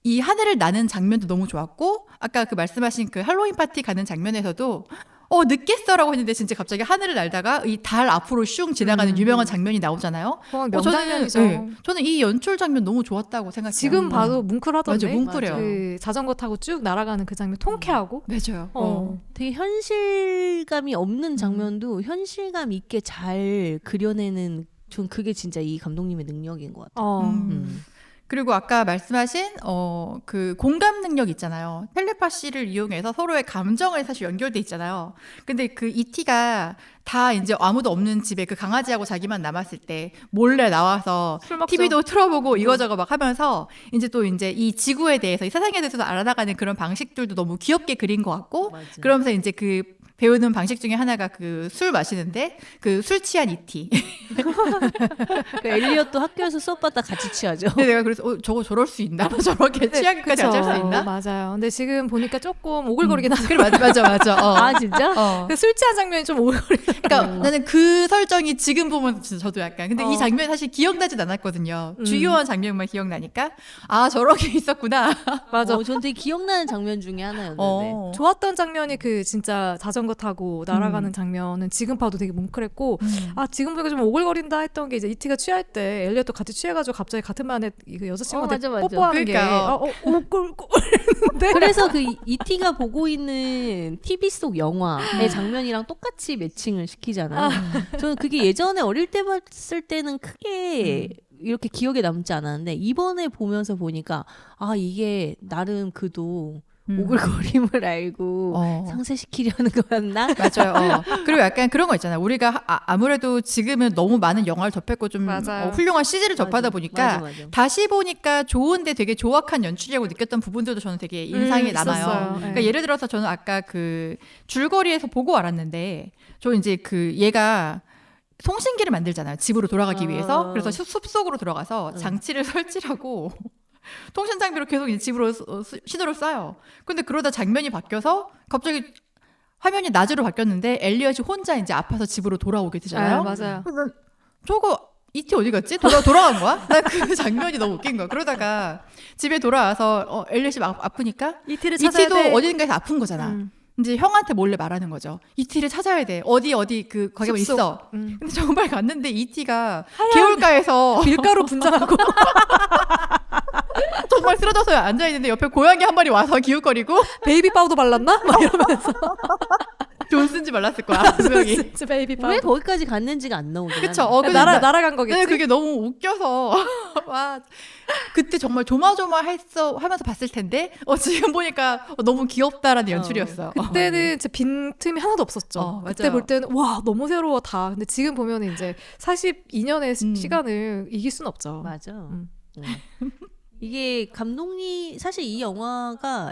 이 하늘을 나는 장면도 너무 좋았고, 아까 그 말씀하신 그 할로윈 파티 가는 장면에서도 늦겠어라고 했는데 진짜 갑자기 하늘을 날다가 이 달 앞으로 슝 지나가는 유명한 장면이 나오잖아요. 명장면이죠. 저는 이 연출 장면 너무 좋았다고 생각해요. 지금 봐도 뭉클하던데. 맞아, 뭉클해요. 그 자전거 타고 쭉 날아가는 그 장면 통쾌하고. 맞아요. 되게 현실감이 없는 장면도 현실감 있게 잘 그려내는, 전 그게 진짜 이 감독님의 능력인 것 같아요. 그리고 아까 말씀하신 그 공감 능력 있잖아요. 텔레파시를 이용해서 서로의 감정을 사실 연결돼 있잖아요. 근데 그 E.T.가 다 이제 아무도 없는 집에 그 강아지하고 자기만 남았을 때 몰래 나와서 TV도 틀어보고 이거저거 막 하면서 이제 또 이제 이 지구에 대해서, 이 세상에 대해서도 알아나가는 그런 방식들도 너무 귀엽게 그린 것 같고, 맞아. 그러면서 이제 그 배우는 방식 중에 하나가 그 술 마시는데 그 술 취한 E.T. 그 엘리엇도 학교에서 수업 받다 같이 취하죠. 근데 내가 그래서 저거 저럴 수 있나? 저렇게 취하기까지 할 수 있나? 맞아요. 근데 지금 보니까 조금 오글거리긴 하죠. 그래, 맞아. 아 진짜? 그 술 취한 장면이 좀 오글거리긴. 그러니까 나는 그 설정이 지금 보면 진짜 저도 약간, 근데 이 장면 사실 기억나진 않았거든요. 주요한 장면만 기억나니까 저렇게 있었구나. 맞아. 전 되게 기억나는 장면 중에 하나였는데. 좋았던 장면이 그 진짜 자전거 타고 날아가는 장면은 지금 봐도 되게 뭉클했고, 지금 보니까 좀 오글거린다 했던 게 이제 E.T.가 취할 때 엘리엇도 같이 취해가지고 갑자기 같은 반에 그 여자친구한테 맞아. 뽀뽀하는 그러니까, 게 그래서 그 E.T.가 보고 있는 TV 속 영화의 장면이랑 똑같이 매칭을 시키잖아요. 저는 그게 예전에 어릴 때 봤을 때는 크게 이렇게 기억에 남지 않았는데, 이번에 보면서 보니까 이게 나름 그도 오글거림을 알고 상쇄시키려는 거였나? 맞아요. 그리고 약간 그런 거 있잖아요. 우리가 아무래도 지금은 너무 많은 영화를 접했고 좀 훌륭한 CG를 접하다 보니까 맞아. 다시 보니까 좋은데 되게 조악한 연출이라고 느꼈던 부분들도 저는 되게 인상이 남아요. 그러니까 예를 들어서 저는 아까 그 줄거리에서 보고 알았는데, 저 이제 그 얘가 송신기를 만들잖아요. 집으로 돌아가기 위해서. 그래서 숲속으로 들어가서 장치를 설치하고 통신 장비로 계속 이제 집으로 신호를 쏴요. 근데 그러다 장면이 바뀌어서 갑자기 화면이 낮으로 바뀌었는데 엘리엇이 혼자 이제 아파서 집으로 돌아오게 되잖아요. 맞아요. 저거 E.T. 어디 갔지? 돌아간 거야? 나 그 장면이 너무 웃긴 거야. 그러다가 집에 돌아와서 엘리엇이 막 아프니까 E.T.를 찾아야 E.T.도 돼. 어딘가에서 아픈 거잖아. 이제 형한테 몰래 말하는 거죠. E.T.를 찾아야 돼. 어디 그 거기 뭐 있어. 근데 정말 갔는데 E.T.가 개울가에서 밀가루 분장하고 정말 쓰러져서 앉아 있는데 옆에 고양이 한 마리 와서 기웃거리고 베이비 파우더 발랐나? 막 이러면서 존슨지 말랐을 거야 분명히. 진짜 베이비 왜 파우더. 거기까지 갔는지가 안 나오긴 그쵸. 하네. 근데 날아간 거겠지. 네, 그게 너무 웃겨서 와 그때 정말 조마조마했어 하면서 봤을 텐데 지금 보니까 너무 귀엽다라는 연출이었어요. 그때는 진짜 빈틈이 하나도 없었죠. 그때 맞아요. 볼 때는 와 너무 새로워 다. 근데 지금 보면 이제 42년의 음. 시간을 이길 수는 없죠. 맞아. 음. 이게 감독님 사실 이 영화가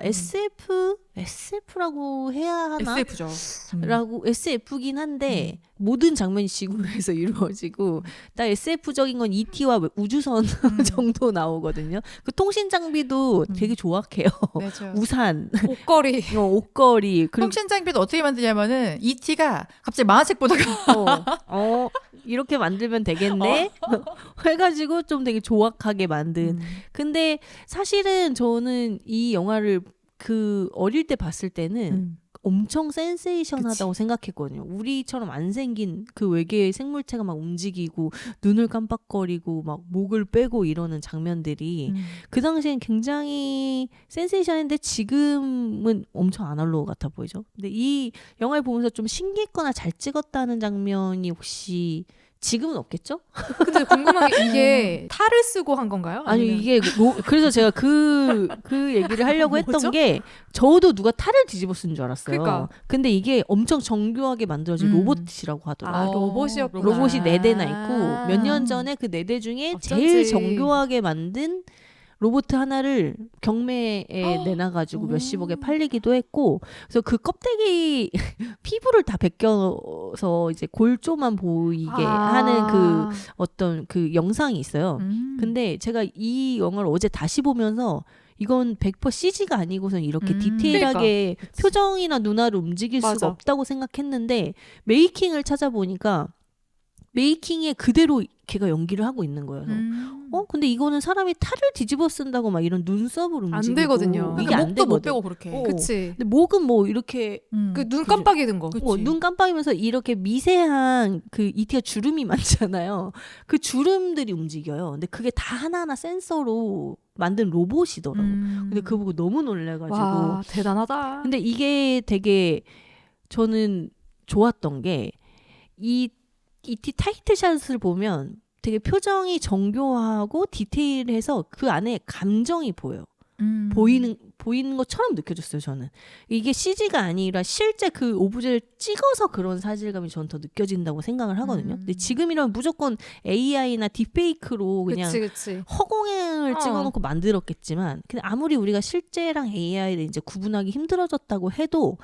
SF라고 해야 하나? SF죠. 라고 SF긴 한데 모든 장면이 지구에서 이루어지고 딱 SF적인 건 ET와 우주선 정도 나오거든요. 그 통신 장비도 되게 조악해요. 맞아요. 우산, 옷걸이. 옷걸이 그리고 통신 장비도 어떻게 만드냐면은 ET가 갑자기 만화책 보다가 이렇게 만들면 되겠네 해가지고 좀 되게 조악하게 만든. 근데 사실은 저는 이 영화를 그 어릴 때 봤을 때는 엄청 센세이션하다고 생각했거든요. 우리처럼 안 생긴 그 외계의 생물체가 막 움직이고 눈을 깜빡거리고 막 목을 빼고 이러는 장면들이 그 당시엔 굉장히 센세이션인데 지금은 엄청 아날로그 같아 보이죠. 근데 이 영화를 보면서 좀 신기했거나 잘 찍었다는 장면이 혹시 지금은 없겠죠? 근데 궁금한 게 이게 탈을 쓰고 한 건가요? 아니 아니면- 이게 그래서 제가 그 얘기를 하려고 했던 뭐죠? 게 저도 누가 탈을 뒤집어 쓴 줄 알았어요. 그러니까. 근데 이게 엄청 정교하게 만들어진 로봇이라고 하더라고요. 아 로봇이었구나. 로봇이 4대나 있고 몇 년 전에 그 4대 중에 어쩐지. 제일 정교하게 만든 로봇 하나를 경매에 내놔가지고 몇십억에 팔리기도 했고, 그래서 그 껍데기 피부를 다 벗겨서 이제 골조만 보이게 하는 그 어떤 그 영상이 있어요. 근데 제가 이 영화를 어제 다시 보면서 이건 100% CG가 아니고선 이렇게 디테일하게 그러니까. 표정이나 눈알을 움직일 맞아. 수가 없다고 생각했는데 메이킹을 찾아보니까 메이킹에 그대로 걔가 연기를 하고 있는 거예요. 근데 이거는 사람이 탈을 뒤집어 쓴다고 막 이런 눈썹을 움직이고 안 되거든요. 이게 그러니까 안 목도 못 되거든. 빼고 그렇게. 그치. 근데 목은 뭐 이렇게 그 눈 깜빡이는 거. 그치. 눈 깜빡이면서 이렇게 미세한 그 이티가 주름이 많잖아요. 그 주름들이 움직여요. 근데 그게 다 하나하나 센서로 만든 로봇이더라고. 근데 그거 보고 너무 놀래가지고. 와 대단하다. 근데 이게 되게 저는 좋았던 게 이 이티 타이틀샷을 보면 되게 표정이 정교하고 디테일해서 그 안에 감정이 보여요. 보이는 것처럼 느껴졌어요. 저는 이게 CG가 아니라 실제 그 오브제를 찍어서 그런 사실감이 저는 더 느껴진다고 생각을 하거든요. 근데 지금이라면 무조건 AI나 딥페이크로 그냥 그치. 허공을 찍어놓고 만들었겠지만, 근데 아무리 우리가 실제랑 AI를 이제 구분하기 힘들어졌다고 해도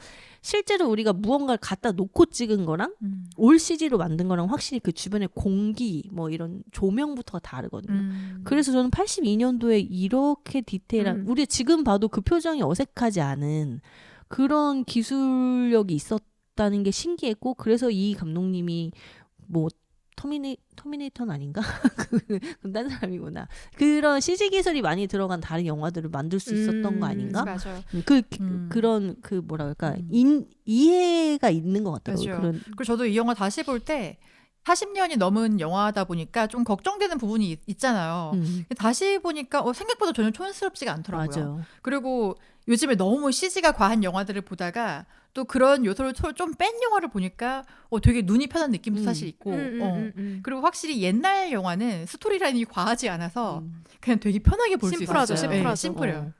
실제로 우리가 무언가를 갖다 놓고 찍은 거랑 올 CG로 만든 거랑 확실히 그 주변의 공기 뭐 이런 조명부터가 다르거든요. 그래서 저는 82년도에 이렇게 디테일한 우리 지금 봐도 그 표정이 어색하지 않은 그런 기술력이 있었다는 게 신기했고, 그래서 이 감독님이 뭐 터미네이터는 아닌가? 그건 딴 사람이구나. 그런 CG 기술이 많이 들어간 다른 영화들을 만들 수 있었던 거 아닌가? 맞아요. 그런 그 뭐라 그럴까 이해가 있는 것 같더라고요. 맞아요. 그런 그리고 저도 이 영화 다시 볼 때 40년이 넘은 영화다 보니까 좀 걱정되는 부분이 있잖아요. 다시 보니까 생각보다 전혀 촌스럽지가 않더라고요. 맞아요. 그리고 요즘에 너무 CG가 과한 영화들을 보다가 또 그런 요소를 좀 뺀 영화를 보니까 되게 눈이 편한 느낌도 사실 있고 그리고 확실히 옛날 영화는 스토리라인이 과하지 않아서 그냥 되게 편하게 볼 수 심플하죠, 있었어요. 심플하죠. 네, 심플해요.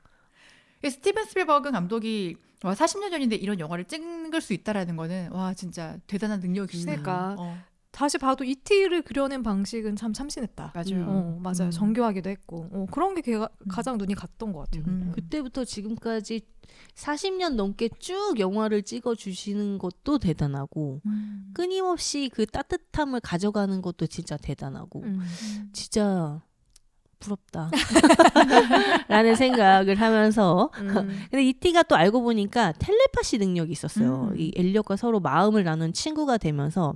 스티븐 스필버그 감독이 40년 전인데 이런 영화를 찍을 수 있다라는 거는 와 진짜 대단한 능력이시네요. 그러니까. 다시 봐도 이티를 그려낸 방식은 참 참신했다. 맞아요. 맞아요. 정교하기도 했고 그런 게 걔가 가장 눈이 갔던 것 같아요. 그때부터 지금까지 40년 넘게 쭉 영화를 찍어주시는 것도 대단하고 끊임없이 그 따뜻함을 가져가는 것도 진짜 대단하고 진짜 부럽다 라는 생각을 하면서 근데 이티가 또 알고 보니까 텔레파시 능력이 있었어요. 이 엘리엇과 서로 마음을 나눈 친구가 되면서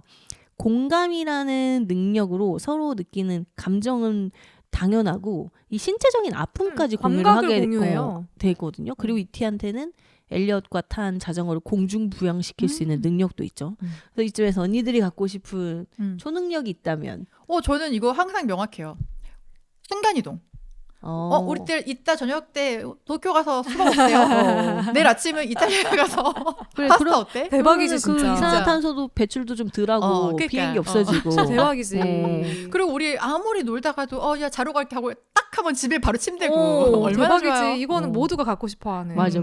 공감이라는 능력으로 서로 느끼는 감정은 당연하고 이 신체적인 아픔까지 공유를 감각을 하게 공유해요. 되거든요. 그리고 이티한테는 엘리엇과 탄 자전거를 공중 부양시킬 수 있는 능력도 있죠. 그래서 이쯤에서 언니들이 갖고 싶은 초능력이 있다면 저는 이거 항상 명확해요. 순간이동. 우리 때 이따 저녁 때 도쿄 가서 술 먹었대요. 내일 아침은 이탈리아 가서 그래, 파스타 어때? 대박이지 그 진짜. 이산화탄소도 배출도 좀 덜하고 그러니까. 비행기 없어지고. 진짜 대박이지. 그리고 우리 아무리 놀다가도 야 자러 갈게 하고 딱 하면 집에 바로 침대고 얼마나 대박이지. 좋아요. 이거는 모두가 갖고 싶어하는. 맞아.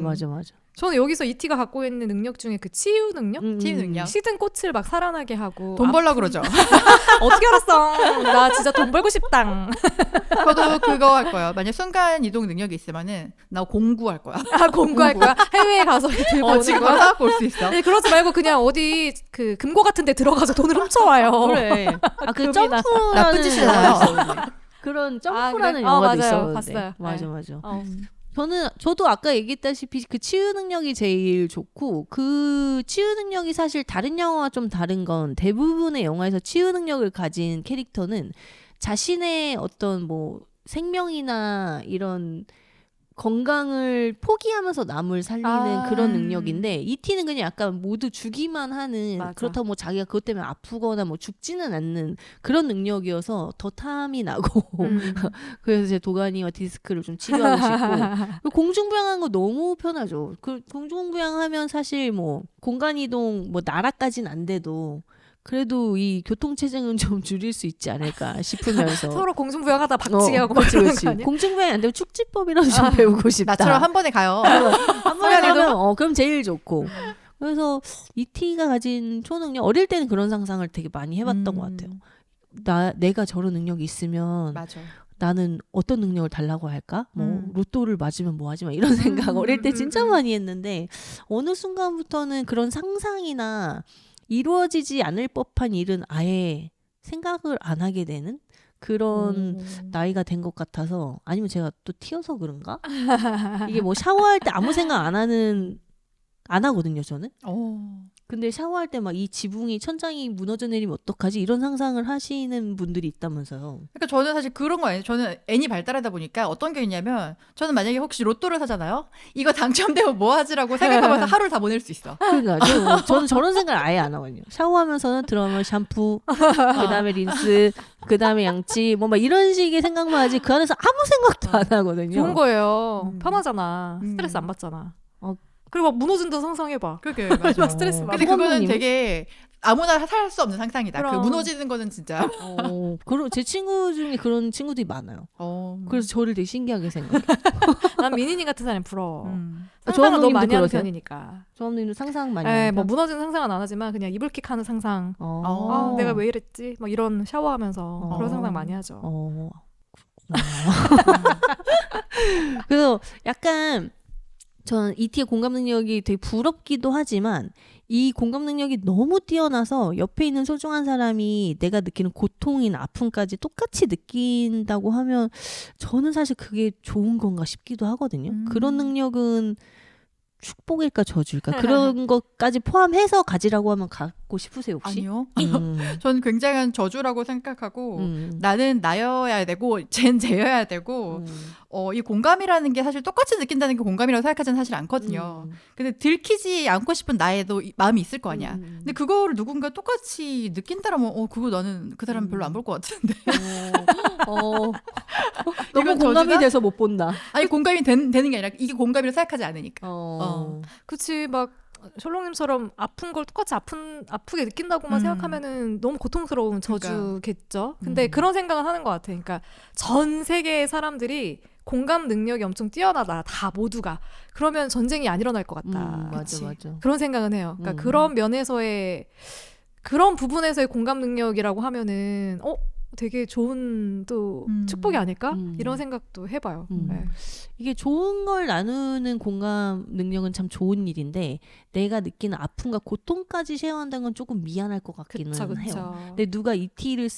저는 여기서 이티가 갖고 있는 능력 중에 그 치유 능력? 치유 능력. 시든 꽃을 막 살아나게 하고. 돈 벌라 그러죠. 어떻게 알았어? 나 진짜 돈 벌고 싶당. 저도 그거 할 거예요. 만약 순간 이동 능력이 있으면은 나 공구할 거야. 공부할 거야? 해외에 가서 들고 오는 지금 거야? 가서 볼 수 있어. 네, 그러지 말고 그냥 어디 그 금고 같은 데 들어가서 돈을 훔쳐와요. 그래. 그 금이나. 점프라는 나쁜 짓이잖아요. 영화가 있었는데. 그런 점프라는 그래? 영화도 맞아요. 있었는데. 봤어요. 맞아. 어. 저도 아까 얘기했다시피 그 치유 능력이 제일 좋고, 그 치유 능력이 사실 다른 영화와 좀 다른 건 대부분의 영화에서 치유 능력을 가진 캐릭터는 자신의 어떤 뭐 생명이나 이런 건강을 포기하면서 남을 살리는 그런 능력인데, 이티는 그냥 약간 모두 주기만 하는, 맞아. 그렇다고 뭐 자기가 그것 때문에 아프거나 뭐 죽지는 않는 그런 능력이어서 더 탐이 나고 그래서 제 도가니와 디스크를 좀 치료하고 싶고 공중부양하는 거 너무 편하죠. 그 공중부양하면 사실 뭐 공간이동 뭐 나라까진 안 돼도 그래도 이 교통체증은 좀 줄일 수 있지 않을까 싶으면서 서로 공중부양하다 박치기하고 막 그렇지, 그러는 그렇지. 거 아니야? 공중부양이 안 되면 축지법이라도 좀 배우고 싶다. 나처럼 한 번에 가요. 한 번에 가면 그럼 제일 좋고. 그래서 이티가 가진 초능력, 어릴 때는 그런 상상을 되게 많이 해봤던 것 같아요. 내가 저런 능력이 있으면 맞아. 나는 어떤 능력을 달라고 할까? 뭐 로또를 맞으면 뭐 하지 마 이런 생각 어릴 때 진짜 많이 했는데 어느 순간부터는 그런 상상이나 이루어지지 않을 법한 일은 아예 생각을 안 하게 되는 그런 나이가 된 것 같아서, 아니면 제가 또 튀어서 그런가? 이게 뭐 샤워할 때 아무 생각 안 하거든요, 저는. 근데 샤워할 때 막 이 지붕이 천장이 무너져 내리면 어떡하지? 이런 상상을 하시는 분들이 있다면서요. 그러니까 저는 사실 그런 거 아니에요. 저는 N이 발달하다 보니까 어떤 게 있냐면, 저는 만약에 혹시 로또를 사잖아요. 이거 당첨되면 뭐 하지라고 생각하면서 하루를 다 보낼 수 있어. 그러니까 저는 저런 생각을 아예 안 하거든요. 샤워하면서는 들어가면 샴푸, 그다음에 린스, 그다음에 양치, 뭐 막 이런 식의 생각만 하지 그 안에서 아무 생각도 안 하거든요. 좋은 거예요. 편하잖아. 스트레스 안 받잖아. 그리고 막 무너진다는 상상해봐. 그게 맞아. 스트레스 받아. 근데 그거는 부모님. 되게 아무나 살 수 없는 상상이다. 그 그럼. 무너지는 거는 진짜. 그런 제 친구 중에 그런 친구들이 많아요. 그래서 저를 되게 신기하게 생각해요. 난 민희님 같은 사람이 부러워. 상상을 조합님도 너무 많이 하는 그러세요? 편이니까. 조합님도 상상 많이 네, 하니까. 뭐 무너지는 상상은 안 하지만 그냥 이불킥 하는 상상. 내가 왜 이랬지? 막 이런 샤워하면서 그런 상상 많이 하죠. 그래서 약간 저는 이티의 공감 능력이 되게 부럽기도 하지만, 이 공감 능력이 너무 뛰어나서 옆에 있는 소중한 사람이 내가 느끼는 고통이나 아픔까지 똑같이 느낀다고 하면 저는 사실 그게 좋은 건가 싶기도 하거든요. 그런 능력은 축복일까 저주일까? 그런 것까지 포함해서 가지라고 하면 갖고 싶으세요 혹시? 아니요. 전 굉장한 저주라고 생각하고, 나는 나여야 되고 쟨 쟤여야 되고, 이 공감이라는 게 사실 똑같이 느낀다는 게 공감이라고 생각하지는 사실 않거든요. 근데 들키지 않고 싶은 나에도 마음이 있을 거 아니야. 근데 그거를 누군가 똑같이 느낀다라면 그거 나는 그 사람 별로 안 볼 것 같은데. 너무 이건 공감이 저주나? 돼서 못 본다. 아니 공감이 되는 게 아니라 이게 공감이라고 생각하지 않으니까. 그치, 막 셜록님처럼 아픈 걸 똑같이 아프게 느낀다고만 생각하면은 너무 고통스러운 저주겠죠. 근데 그런 생각은 하는 것 같아. 그러니까 전 세계의 사람들이 공감 능력이 엄청 뛰어나다, 다 모두가. 그러면 전쟁이 안 일어날 것 같다. 맞아. 그런 생각은 해요. 그러니까 그런 면에서의, 그런 부분에서의 공감 능력이라고 하면은 되게 좋은 또 축복이 아닐까? 이런 생각도 해봐요. 네. 이게 좋은 걸 나누는 공감 능력은 참 좋은 일인데, 내가 느끼는 아픔과 고통까지 쉐어한다는 건 조금 미안할 것 같기는 해요. 근데 누가 이티를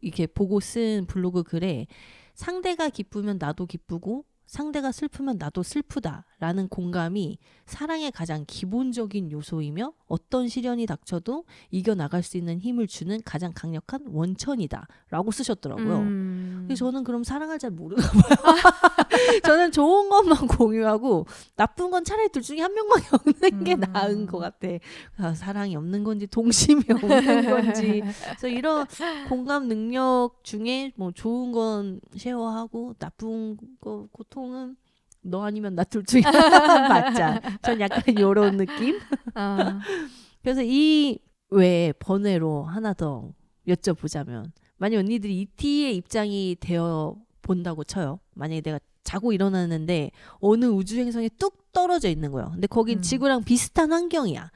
이렇게 보고 쓴 블로그 글에, 상대가 기쁘면 나도 기쁘고 상대가 슬프면 나도 슬프다라는 공감이 사랑의 가장 기본적인 요소이며 어떤 시련이 닥쳐도 이겨나갈 수 있는 힘을 주는 가장 강력한 원천이다라고 쓰셨더라고요. 근데 저는 그럼 사랑을 잘 모르나 봐요. 저는 좋은 것만 공유하고 나쁜 건 차라리 둘 중에 한 명만 겪는 게 나은 것 같아. 사랑이 없는 건지 동심이 없는 건지. 그래서 이런 공감 능력 중에 뭐 좋은 건 쉐어하고 나쁜 거 고통은 너 아니면 나 둘 중에 하나만 받자. 전 약간 이런 느낌. 그래서 이 외에 번외로 하나 더 여쭤보자면, 만약 언니들이 ET의 입장이 되어 본다고 쳐요. 만약에 내가 자고 일어났는데 어느 우주 행성에 뚝 떨어져 있는 거예요. 근데 거긴 지구랑 비슷한 환경이야.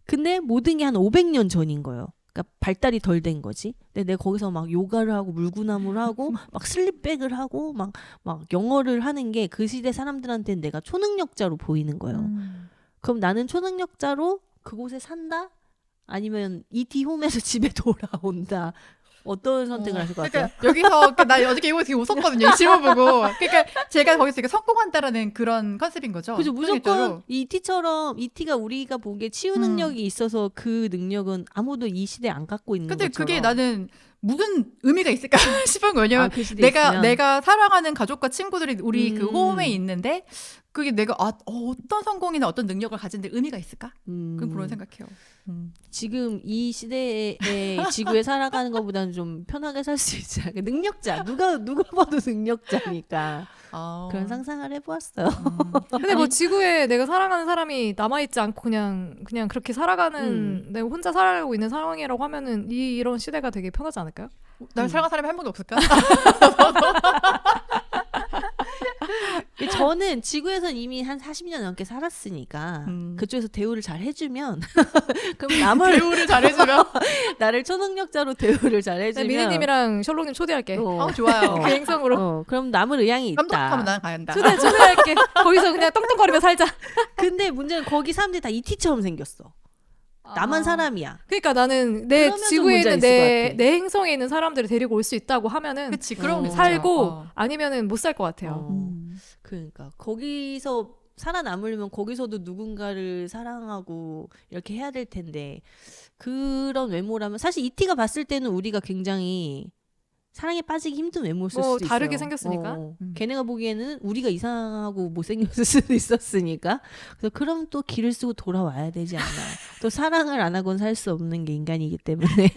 근데 모든 게 한 500년 전인 거예요. 그러니까 발달이 덜 된 거지. 근데 내가 거기서 막 요가를 하고 물구나무를 하고 막 슬립백을 하고 막 영어를 하는 게 그 시대 사람들한테는 내가 초능력자로 보이는 거예요. 그럼 나는 초능력자로 그곳에 산다? 아니면 ET 홈에서 집에 돌아온다? 어떤 선택을 하실 것 같아요? 그러니까 여기서 나 어저께 이거 되게 웃었거든요. 이 질문 보고. 그러니까 제가 거기서 되게 성공한다라는 그런 컨셉인 거죠. 그죠. 무조건 초능력자로. ET처럼 ET가 우리가 보기에 치유 능력이 있어서 그 능력은 아무도 이 시대에 안 갖고 있는 근데 것처럼. 그게 나는 무슨 의미가 있을까 싶은 거예요. 왜냐면 그 시대에 있으면. 내가 사랑하는 가족과 친구들이 우리 그 홈에 있는데 그게 내가 어떤 성공이나 어떤 능력을 가진데 의미가 있을까? 그런 생각해요. 지금 이 시대의 지구에 살아가는 것보다는 좀 편하게 살 수 있지 않을까? 능력자. 누가 봐도 능력자니까. 그런 상상을 해보았어요. 근데 뭐 지구에 내가 사랑하는 사람이 남아있지 않고 그냥 그렇게 살아가는 내가 혼자 살아가고 있는 상황이라고 하면은 이런 시대가 되게 편하지 않을까요? 날 사랑하는 사람이 한 명도 없을까? 저는 지구에선 이미 한 40년 넘게 살았으니까 그쪽에서 대우를 잘 해주면 그럼 대우를 잘해주면 나를 초능력자로 대우를 잘 해주면 미니님이랑 셜록님 초대할게. 좋아요. 그 행성으로. 그럼 남을 의향이 있다. 감독하면 나는 가야 한다. 초대할게. 거기서 그냥 떵떵거리며 살자. 근데 문제는 거기 사람들이 다 ET처럼 생겼어. 나만 사람이야. 그러니까 나는 내 그러면 좀 지구에 문제가 있는 있을 것 같아. 내 행성에 있는 사람들을 데리고 올 수 있다고 하면은 그치, 그럼 살고 아니면은 못 살 것 같아요. 그러니까 거기서 살아남으려면 거기서도 누군가를 사랑하고 이렇게 해야 될 텐데, 그런 외모라면 사실 ET가 봤을 때는 우리가 굉장히 사랑에 빠지기 힘든 외모였을 수도 있어요. 다르게 생겼으니까. 걔네가 보기에는 우리가 이상하고 못생겼을 수도 있었으니까. 그래서 그럼 또 길을 쓰고 돌아와야 되지 않나. 또 사랑을 안 하고는 살 수 없는 게 인간이기 때문에.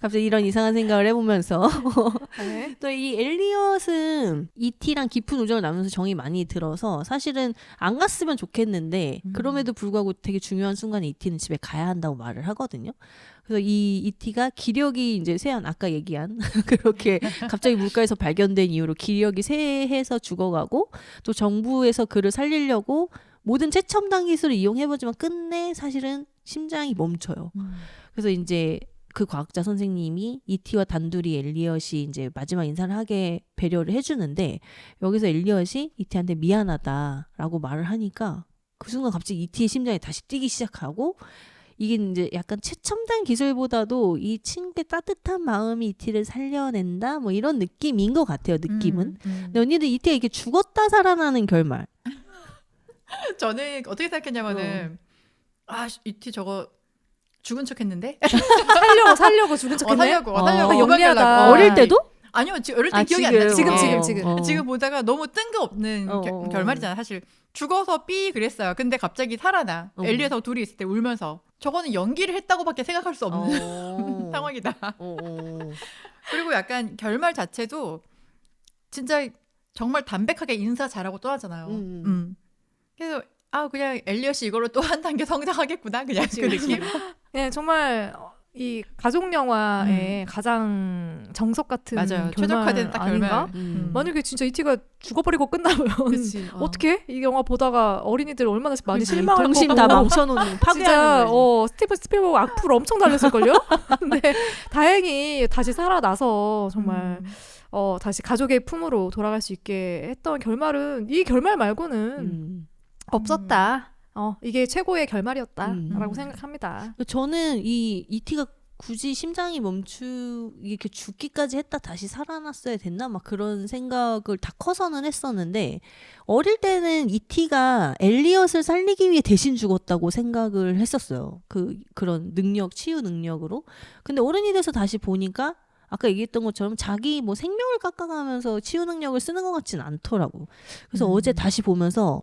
갑자기 이런 이상한 생각을 해보면서 네. 또 이 엘리엇은 ET랑 깊은 우정을 나누면서 정이 많이 들어서 사실은 안 갔으면 좋겠는데 그럼에도 불구하고 되게 중요한 순간에 ET는 집에 가야 한다고 말을 하거든요. 그래서 이 ET가 기력이 이제 쇠한, 아까 얘기한 그렇게 갑자기 물가에서 발견된 이후로 기력이 쇠해서 죽어가고, 또 정부에서 그를 살리려고 모든 최첨단 기술을 이용해보지만 끝내 사실은 심장이 멈춰요. 그래서 이제 그 과학자 선생님이 ET와 단둘이 엘리엇이 이제 마지막 인사를 하게 배려를 해주는데, 여기서 엘리엇이 ET한테 미안하다라고 말을 하니까 그 순간 갑자기 ET의 심장이 다시 뛰기 시작하고, 이게 이제 약간 최첨단 기술보다도 이 친구의 따뜻한 마음이 ET를 살려낸다 뭐 이런 느낌인 것 같아요. 느낌은. 근데 언니들 ET가 이렇게 죽었다 살아나는 결말. 저는 어떻게 생각했냐면은 ET 저거 죽은 척했는데 살려고 죽은 척했네. 살려고 영리하다. 어릴 때도? 아니요, 어릴 때 기억이 안 나. 지금 보다가 너무 뜬금없는 결말이잖아. 사실 죽어서 삐 그랬어요. 근데 갑자기 살아나. 엘리에서 둘이 있을 때 울면서. 저거는 연기를 했다고밖에 생각할 수 없는 상황이다. 그리고 약간 결말 자체도 진짜 정말 담백하게 인사 잘하고 떠나잖아요. 그래서 그냥 엘리엇이 이걸로 또 한 단계 성장하겠구나. 그냥 그 느낌. 네, 정말 이 가족 영화의 가장 정석 같은 맞아요. 결말 최적화된 딱 아닌가? 결말. 만약에 진짜 ET가 죽어버리고 끝나면 어떻게? 이 영화 보다가 어린이들 얼마나 많이 실망할 거고. 정신 다 망쳐놓는 파괴하는 거지. 스티븐 스필버그 악플 엄청 달렸을걸요? 근데 다행히 다시 살아나서 정말 다시 가족의 품으로 돌아갈 수 있게 했던 결말은, 이 결말 말고는 없었다. 이게 최고의 결말이었다라고 생각합니다. 저는 이 ET가 굳이 심장이 이렇게 죽기까지 했다 다시 살아났어야 됐나 막 그런 생각을 다 커서는 했었는데, 어릴 때는 ET가 엘리엇을 살리기 위해 대신 죽었다고 생각을 했었어요. 그런 능력, 치유 능력으로. 근데 어른이 돼서 다시 보니까 아까 얘기했던 것처럼 자기 뭐 생명을 깎아가면서 치유 능력을 쓰는 것 같진 않더라고. 그래서 어제 다시 보면서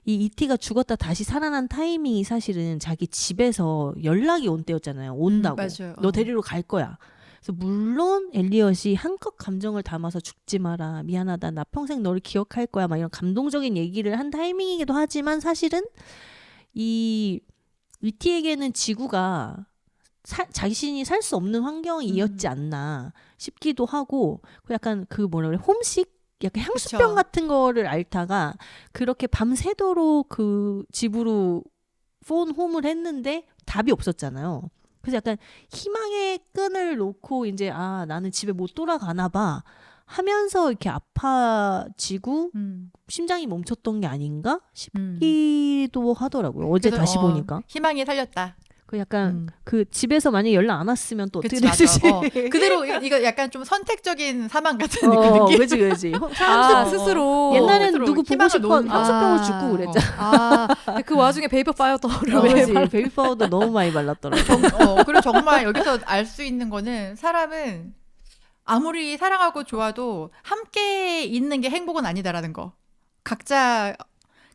이 이티가 죽었다 다시 살아난 타이밍이 사실은 자기 집에서 연락이 온 때였잖아요. 온다고. 맞아요. 너 데리러 갈 거야. 그래서 물론 엘리엇이 한껏 감정을 담아서 죽지 마라. 미안하다. 나 평생 너를 기억할 거야. 막 이런 감동적인 얘기를 한 타이밍이기도 하지만 사실은 이 이티에게는 지구가 자신이 살 수 없는 환경이었지 않나 싶기도 하고 약간 그 뭐라 그래 홈식? 약간 향수병 그쵸. 같은 거를 앓다가 그렇게 밤새도록 그 집으로 폰 홈을 했는데 답이 없었잖아요. 그래서 약간 희망의 끈을 놓고 이제 아 나는 집에 못 돌아가나 봐 하면서 이렇게 아파지고 심장이 멈췄던 게 아닌가 싶기도 하더라고요. 어제 그래서, 다시 보니까. 희망이 살렸다. 그 약간 그 집에서 만약에 연락 안 왔으면 또 어떻게 그치, 맞아. 됐을지. 그대로 이거 약간 좀 선택적인 사망 같은 그 느낌. 그지. 스스로 옛날엔 스스로 누구 보고 희망을 싶어 놓은 향수병을 아. 죽고 그랬잖아. 그 와중에 베이버 파이어더를 그지. 베이비 파우더 너무 많이 발랐더라고. 그리고 정말 여기서 알 수 있는 거는 사람은 아무리 사랑하고 좋아도 함께 있는 게 행복은 아니다라는 거.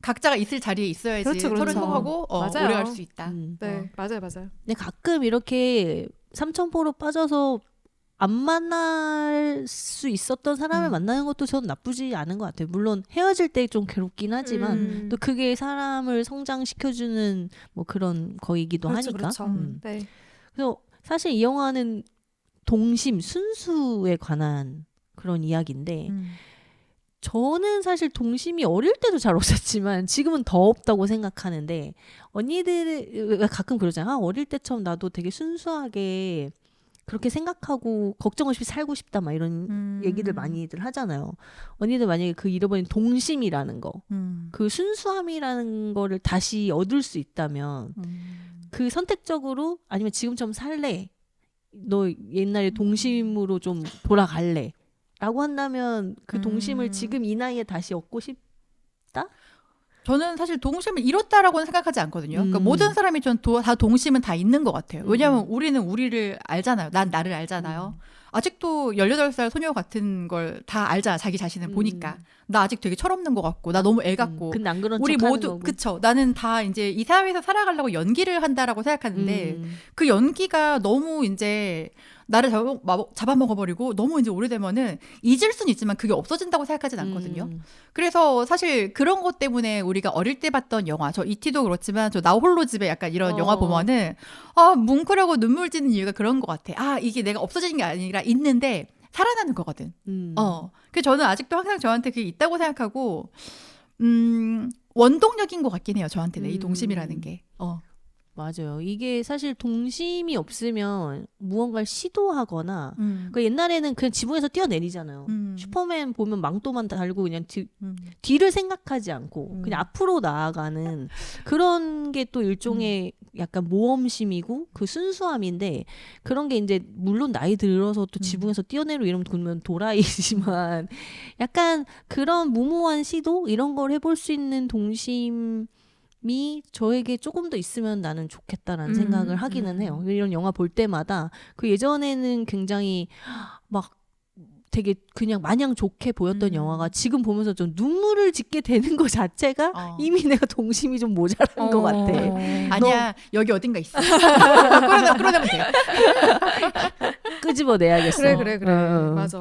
각자가 있을 자리에 있어야지 그렇죠, 서로 그렇죠. 행복하고 맞아요. 오래 갈 수 있다. 네, 맞아요. 근데 가끔 이렇게 삼천포로 빠져서 안 만날 수 있었던 사람을 만나는 것도 저는 나쁘지 않은 것 같아요. 물론 헤어질 때 좀 괴롭긴 하지만 또 그게 사람을 성장시켜주는 뭐 그런 거이기도 하니까. 그렇죠. 네. 그래서 사실 이 영화는 동심, 순수에 관한 그런 이야기인데 저는 사실 동심이 어릴 때도 잘 없었지만 지금은 더 없다고 생각하는데 언니들 가끔 그러잖아. 어릴 때처럼 나도 되게 순수하게 그렇게 생각하고 걱정 없이 살고 싶다 막 이런 얘기들 많이들 하잖아요. 언니들 만약에 그 잃어버린 동심이라는 거, 그 순수함이라는 거를 다시 얻을 수 있다면 그 선택적으로 아니면 지금처럼 살래? 너 옛날에 동심으로 좀 돌아갈래? 라고 한다면 그 동심을 지금 이 나이에 다시 얻고 싶다? 저는 사실 동심을 잃었다라고는 생각하지 않거든요. 그러니까 모든 사람이 전 다 동심은 다 있는 것 같아요. 왜냐하면 우리는 우리를 알잖아요. 난 나를 알잖아요. 아직도 18살 소녀 같은 걸 다 알잖아. 자기 자신을 보니까. 나 아직 되게 철없는 것 같고, 나 너무 애 같고. 근데 안 그런 우리 척 하는 모두, 거고. 그쵸. 나는 다 이제 이 사회에서 살아가려고 연기를 한다라고 생각하는데, 그 연기가 너무 이제 나를 잡아먹어버리고 너무 이제 오래되면은 잊을 수는 있지만 그게 없어진다고 생각하진 않거든요. 그래서 사실 그런 것 때문에 우리가 어릴 때 봤던 영화, 저 이티도 그렇지만 저 나 홀로 집에 약간 이런 영화 보면은 뭉클하고 눈물 지는 이유가 그런 것 같아. 이게 내가 없어지는 게 아니라 있는데 살아나는 거거든. 그래서 저는 아직도 항상 저한테 그게 있다고 생각하고 원동력인 것 같긴 해요. 저한테는 이 동심이라는 게. 맞아요. 이게 사실 동심이 없으면 무언가를 시도하거나 그러니까 옛날에는 그냥 지붕에서 뛰어내리잖아요. 슈퍼맨 보면 망토만 달고 그냥 뒤를 생각하지 않고 그냥 앞으로 나아가는 그런 게 또 일종의 약간 모험심이고 그 순수함인데 그런 게 이제 물론 나이 들어서 또 지붕에서 뛰어내리고 이러면 그러면 도라이지만 약간 그런 무모한 시도 이런 걸 해볼 수 있는 동심 이 저에게 조금 더 있으면 나는 좋겠다라는 생각을 하기는 해요. 이런 영화 볼 때마다 그 예전에는 굉장히 막 되게 그냥 마냥 좋게 보였던 영화가 지금 보면서 좀 눈물을 짓게 되는 것 자체가 이미 내가 동심이 좀 모자란 것 같아. 아니야 여기 어딘가 있어. 끌어내면 돼요. 끄집어내야겠어. 그래. 맞아.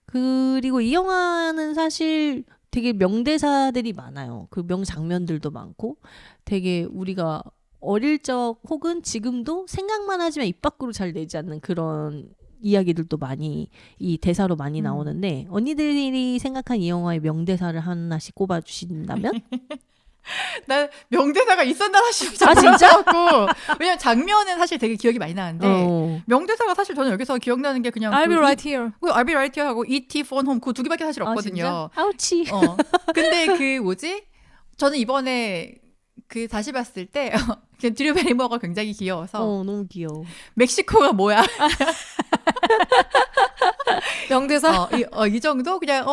그리고 이 영화는 사실 되게 명대사들이 많아요. 그 명장면들도 많고 되게 우리가 어릴 적 혹은 지금도 생각만 하지만 입 밖으로 잘 내지 않는 그런 이야기들도 많이 이 대사로 많이 나오는데 언니들이 생각한 이 영화의 명대사를 하나씩 꼽아주신다면? 나 명대사가 있었나 싶어. 아 진짜? 왜냐면 장면은 사실 되게 기억이 많이 나는데 명대사가 사실 저는 여기서 기억나는 게 그냥 I'll be right here. I'll be right here 하고 E.T. phone home 그 두 개밖에 사실 없거든요. 아우치. 근데 그 뭐지? 저는 이번에 그 다시 봤을 때 드류 베리머가 굉장히 귀여워서 너무 귀여워. 멕시코가 뭐야? 명대사? 이 정도 그냥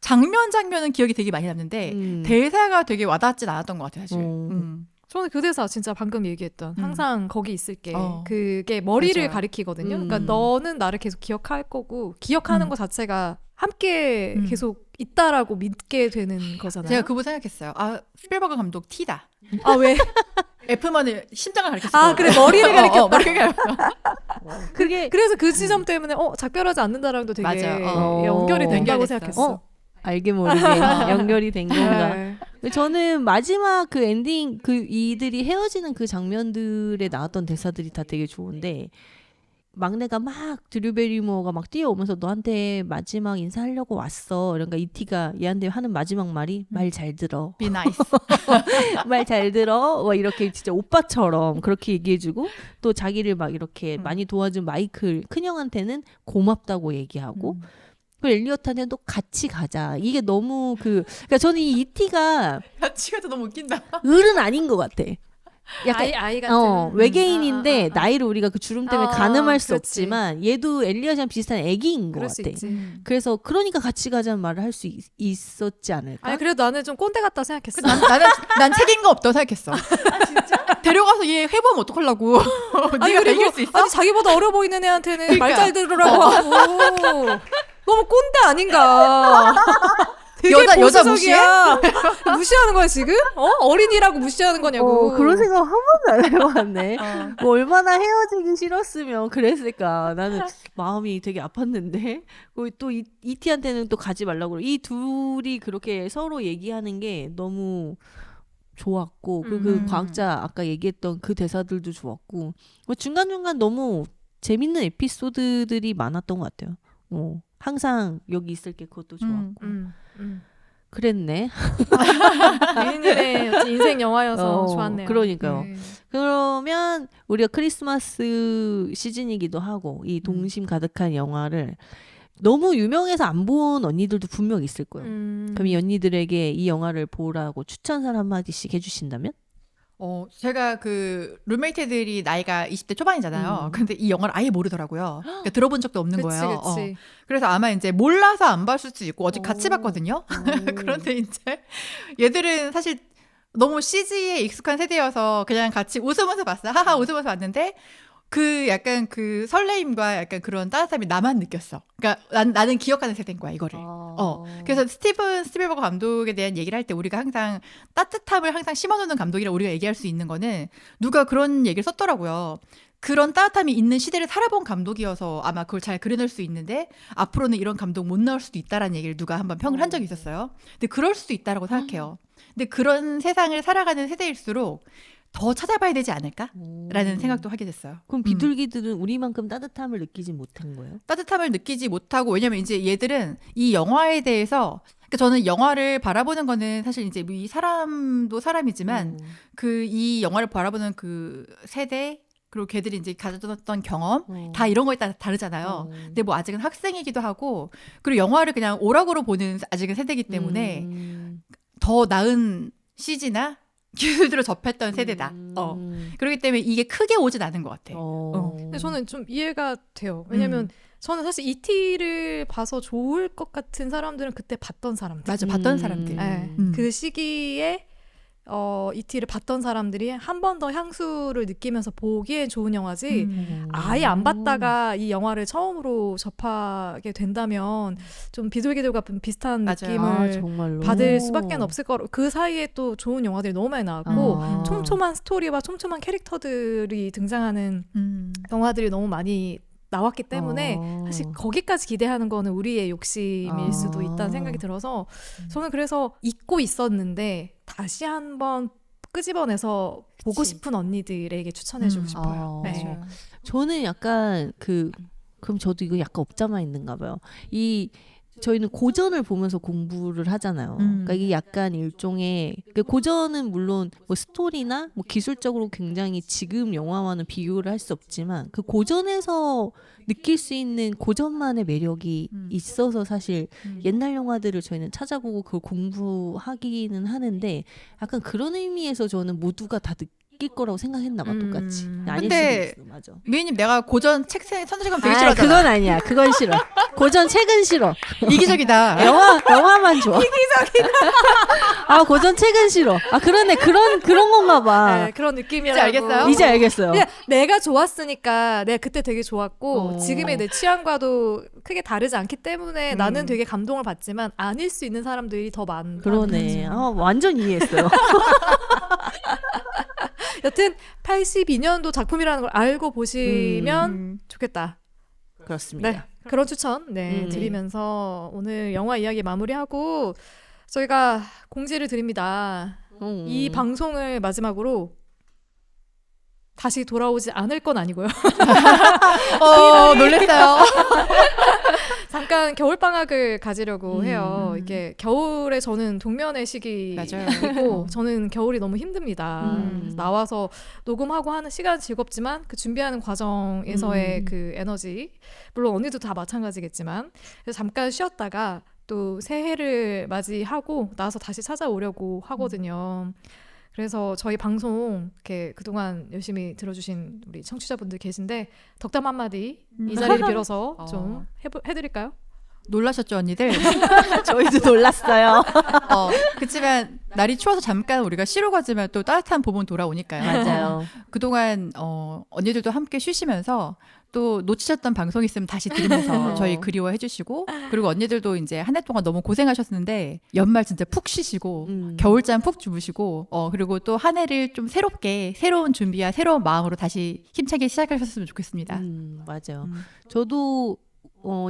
장면은 기억이 되게 많이 남는데 대사가 되게 와닿진 않았던 것 같아요 사실. 저는 그 대사 진짜 방금 얘기했던 항상 거기 있을게. 그게 머리를 맞아요. 가리키거든요. 그러니까 너는 나를 계속 기억할 거고 기억하는 것 자체가 함께 계속 있다라고 믿게 되는 거잖아요. 제가 그거 생각했어요. 아, 스필버그 감독 T다. 아 왜? F만을 심장을 가리켰어. 아 그래 머리를 가리켰다. 머리를 가리켰다. 그게 그래서 그 지점 때문에 작별하지 않는다랑도 되게 맞아. 연결이 된다고 연결됐어. 생각했어. 알게 모르게 연결이 된 건가. 네. 저는 마지막 그 엔딩 그 이들이 헤어지는 그 장면들에 나왔던 대사들이 다 되게 좋은데 막내가 막 드류 베리모어가 막 뛰어오면서 너한테 마지막 인사하려고 왔어. 그러니까 이티가 얘한테 하는 마지막 말이 말 잘 들어. Be nice. 말 잘 들어. 와 이렇게 진짜 오빠처럼 그렇게 얘기해주고 또 자기를 막 이렇게 많이 도와준 마이클 큰형한테는 고맙다고 얘기하고 그 엘리엇한테는 또 같이 가자. 이게 너무 그러니까 저는 이 이티가 야치가 너무 웃긴다. 을은 아닌 것 같아. 약간 아이 같은 외계인인데 나이를 우리가 그 주름 때문에 가늠할 수 그렇지. 없지만 얘도 엘리엇이랑 비슷한 애기인 것 그럴 수 같아. 있지. 그래서 그러니까 같이 가자는 말을 할 수 있었지 않을까? 아니 그래도 나는 좀 꼰대 같다 생각했어. 난 책임 거 없다고 생각했어. 진짜? 데려가서 얘 회보면 어떡하려고. 네가 그리고 이길 수 있어? 아니 자기보다 어려 보이는 애한테는 그러니까. 말 잘 들으라고 하고 너무 꼰대 아닌가. 되게 여자 보수적이야. 무시하는 거야 지금? 어린이라고 무시하는 거냐고. 그런 생각 한 번도 안 해봤네. 뭐 얼마나 헤어지기 싫었으면 그랬을까. 나는 마음이 되게 아팠는데 또 이티한테는 또 가지 말라고 그러고 이 둘이 그렇게 서로 얘기하는 게 너무 좋았고 그 과학자 아까 얘기했던 그 대사들도 좋았고 뭐 중간중간 너무 재밌는 에피소드들이 많았던 것 같아요. 항상 여기 있을게 그것도 좋았고 그랬네. 유인님의 인생 영화여서 좋았네요. 그러니까요. 그러면 우리가 크리스마스 시즌이기도 하고 이 동심 가득한 영화를 너무 유명해서 안 본 언니들도 분명 있을 거예요. 그럼 이 언니들에게 이 영화를 보라고 추천사 한마디씩 해주신다면? 제가 그 룸메이트들이 나이가 20대 초반이잖아요. 근데 이 영화를 아예 모르더라고요. 그러니까 들어본 적도 없는 거예요. 그치. 그래서 아마 이제 몰라서 안 봤을 수도 있고 어제 같이 봤거든요. 그런데 이제 얘들은 사실 너무 CG에 익숙한 세대여서 그냥 같이 웃으면서 봤어요. 하하 웃으면서 봤는데 그 약간 그 설레임과 약간 그런 따뜻함이 나만 느꼈어. 그러니까 나는 기억하는 세대인 거야 이거를. 그래서 스티븐 스필버그 감독에 대한 얘기를 할 때 우리가 항상 따뜻함을 항상 심어놓는 감독이라 우리가 얘기할 수 있는 거는 누가 그런 얘기를 썼더라고요. 그런 따뜻함이 있는 시대를 살아본 감독이어서 아마 그걸 잘 그려낼 수 있는데 앞으로는 이런 감독 못 나올 수도 있다라는 얘기를 누가 한번 평을 한 적이 있었어요. 근데 그럴 수도 있다라고 생각해요. 근데 그런 세상을 살아가는 세대일수록 더 찾아봐야 되지 않을까라는 생각도 하게 됐어요. 그럼 비둘기들은 우리만큼 따뜻함을 느끼지 못한 거예요? 따뜻함을 느끼지 못하고 왜냐면 이제 얘들은 이 영화에 대해서 그러니까 저는 영화를 바라보는 거는 사실 이제 이 사람도 사람이지만 그 이 영화를 바라보는 그 세대 그리고 걔들이 이제 가졌던 경험 다 이런 거에 따라 다르잖아요. 근데 뭐 아직은 학생이기도 하고 그리고 영화를 그냥 오락으로 보는 아직은 세대이기 때문에 더 나은 CG나 기술들을 접했던 세대다. 그렇기 때문에 이게 크게 오진 않은 것 같아. 근데 저는 좀 이해가 돼요. 왜냐면 저는 사실 ET를 봐서 좋을 것 같은 사람들은 그때 봤던 사람들. 맞아, 봤던 사람들. 네. 그 시기에 ET를 봤던 사람들이 한 번 더 향수를 느끼면서 보기엔 좋은 영화지 아예 안 봤다가 이 영화를 처음으로 접하게 된다면 좀 비둘기들과 비슷한 느낌을 정말로? 받을 수밖에 없을 거로 그 사이에 또 좋은 영화들이 너무 많이 나왔고 촘촘한 스토리와 촘촘한 캐릭터들이 등장하는 영화들이 너무 많이 나왔기 때문에 사실 거기까지 기대하는 거는 우리의 욕심일 수도 있다는 생각이 들어서 저는 그래서 잊고 있었는데 다시 한번 끄집어내서 보고 싶은 언니들에게 추천해주고 싶어요. 네. 저는 약간 그럼 저도 이거 약간 업자만 있는가 봐요. 저희는 고전을 보면서 공부를 하잖아요. 그러니까 이게 약간 일종의 고전은 물론 뭐 스토리나 뭐 기술적으로 굉장히 지금 영화와는 비교를 할 수 없지만 그 고전에서 느낄 수 있는 고전만의 매력이 있어서 사실 옛날 영화들을 저희는 찾아보고 그걸 공부하기는 하는데 약간 그런 의미에서 저는 모두가 다 바뀔 거라고 생각했나 봐 똑같이. 아닐 근데 수도 있어. 맞아. 미희님 내가 고전 책 선택하면 되게 아, 싫어하잖아. 그건 아니야. 그건 싫어. 고전 책은 싫어. 이기적이다. 영화만 좋아. 이기적이다. 아, 고전 책은 싫어. 아, 그러네. 그런 건가 봐. 네, 그런 느낌이라고. 이제 알겠어요? 이제 알겠어요. 그냥 내가 좋았으니까 내가 그때 되게 좋았고 지금의 내 취향과도 크게 다르지 않기 때문에 나는 되게 감동을 받지만 아닐 수 있는 사람들이 더 많다는 그러네. 거죠. 아, 완전 이해했어요. 여튼 82년도 작품이라는 걸 알고 보시면 좋겠다. 그렇습니다. 네, 그런 추천 드리면서 오늘 영화 이야기 마무리하고 저희가 공지를 드립니다. 이 방송을 마지막으로 다시 돌아오지 않을 건 아니고요. 놀랬어요. 잠깐 겨울방학을 가지려고 해요. 이게 겨울에 저는 동면의 맞아요. 시기이고 저는 겨울이 너무 힘듭니다. 그래서 나와서 녹음하고 하는 시간은 즐겁지만 그 준비하는 과정에서의 그 에너지 물론 언니도 다 마찬가지겠지만 그래서 잠깐 쉬었다가 또 새해를 맞이하고 나서 다시 찾아오려고 하거든요. 그래서 저희 방송 이렇게 그동안 열심히 들어주신 우리 청취자분들 계신데 덕담 한마디 이 자리를 빌어서 좀 해드릴까요? 놀라셨죠 언니들? 저희도 놀랐어요. 그치만 날이 추워서 잠깐 우리가 쉬러 가지만 또 따뜻한 봄은 돌아오니까요. 맞아요. 그동안 언니들도 함께 쉬시면서 또 놓치셨던 방송 있으면 다시 들으면서 저희 그리워해 주시고 그리고 언니들도 이제 한 해 동안 너무 고생하셨는데 연말 진짜 푹 쉬시고 겨울잠 푹 주무시고 그리고 또 한 해를 좀 새롭게 새로운 준비와 새로운 마음으로 다시 힘차게 시작하셨으면 좋겠습니다. 맞아요. 저도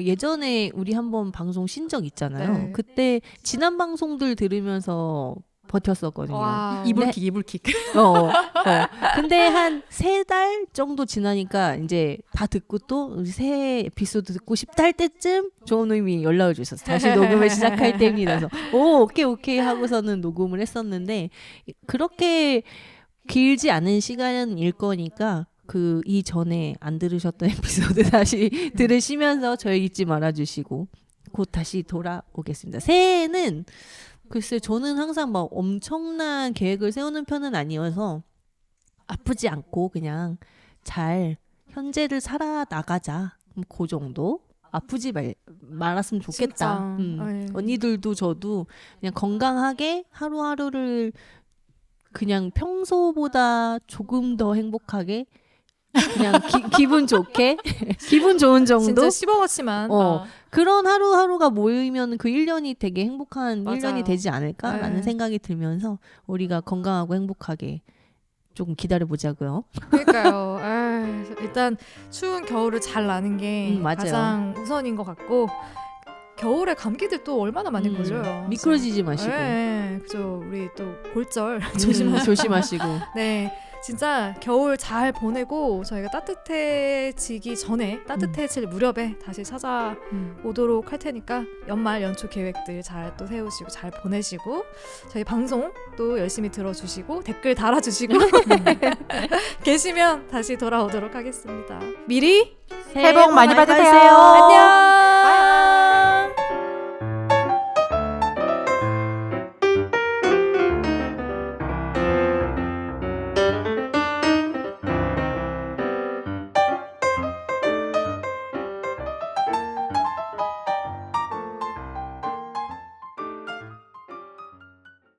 예전에 우리 한번 방송 쉰 적 있잖아요. 네. 그때 지난 방송들 들으면서 버텼었거든요. 와. 이불킥. 근데 한 3달 정도 지나니까 이제 다 듣고 또 우리 새 에피소드 듣고 싶다 할 때쯤 조은우님이 연락을 주셨어요. 다시 녹음을 시작할 때입니다. 그래서 오케이 하고서는 녹음을 했었는데 그렇게 길지 않은 시간일 거니까 그 이전에 안 들으셨던 에피소드 다시 들으시면서 저희 잊지 말아주시고 곧 다시 돌아오겠습니다. 새해에는 글쎄 저는 항상 막 엄청난 계획을 세우는 편은 아니어서 아프지 않고 그냥 잘 현재를 살아나가자 그 정도 아프지 말았으면 좋겠다. 언니들도 저도 그냥 건강하게 하루하루를 그냥 평소보다 조금 더 행복하게 그냥 기분 좋게 기분 좋은 정도 진짜 씹어먹지만 그런 하루하루가 모이면 그 1년이 되게 행복한 맞아요. 1년이 되지 않을까라는 네. 생각이 들면서 우리가 건강하고 행복하게 조금 기다려보자고요. 그러니까요. 일단 추운 겨울을 잘 나는 게 맞아요. 가장 우선인 것 같고 겨울에 감기들 또 얼마나 많이 걸려요. 미끄러지지 마시고 네, 그죠. 우리 또 골절 조심하시고 네, 진짜 겨울 잘 보내고 저희가 따뜻해지기 전에 따뜻해질 무렵에 다시 찾아오도록 할 테니까 연말 연초 계획들 잘 또 세우시고 잘 보내시고 저희 방송 또 열심히 들어주시고 댓글 달아주시고 계시면 다시 돌아오도록 하겠습니다. 미리 새해 복 많이 받으세요. 안녕.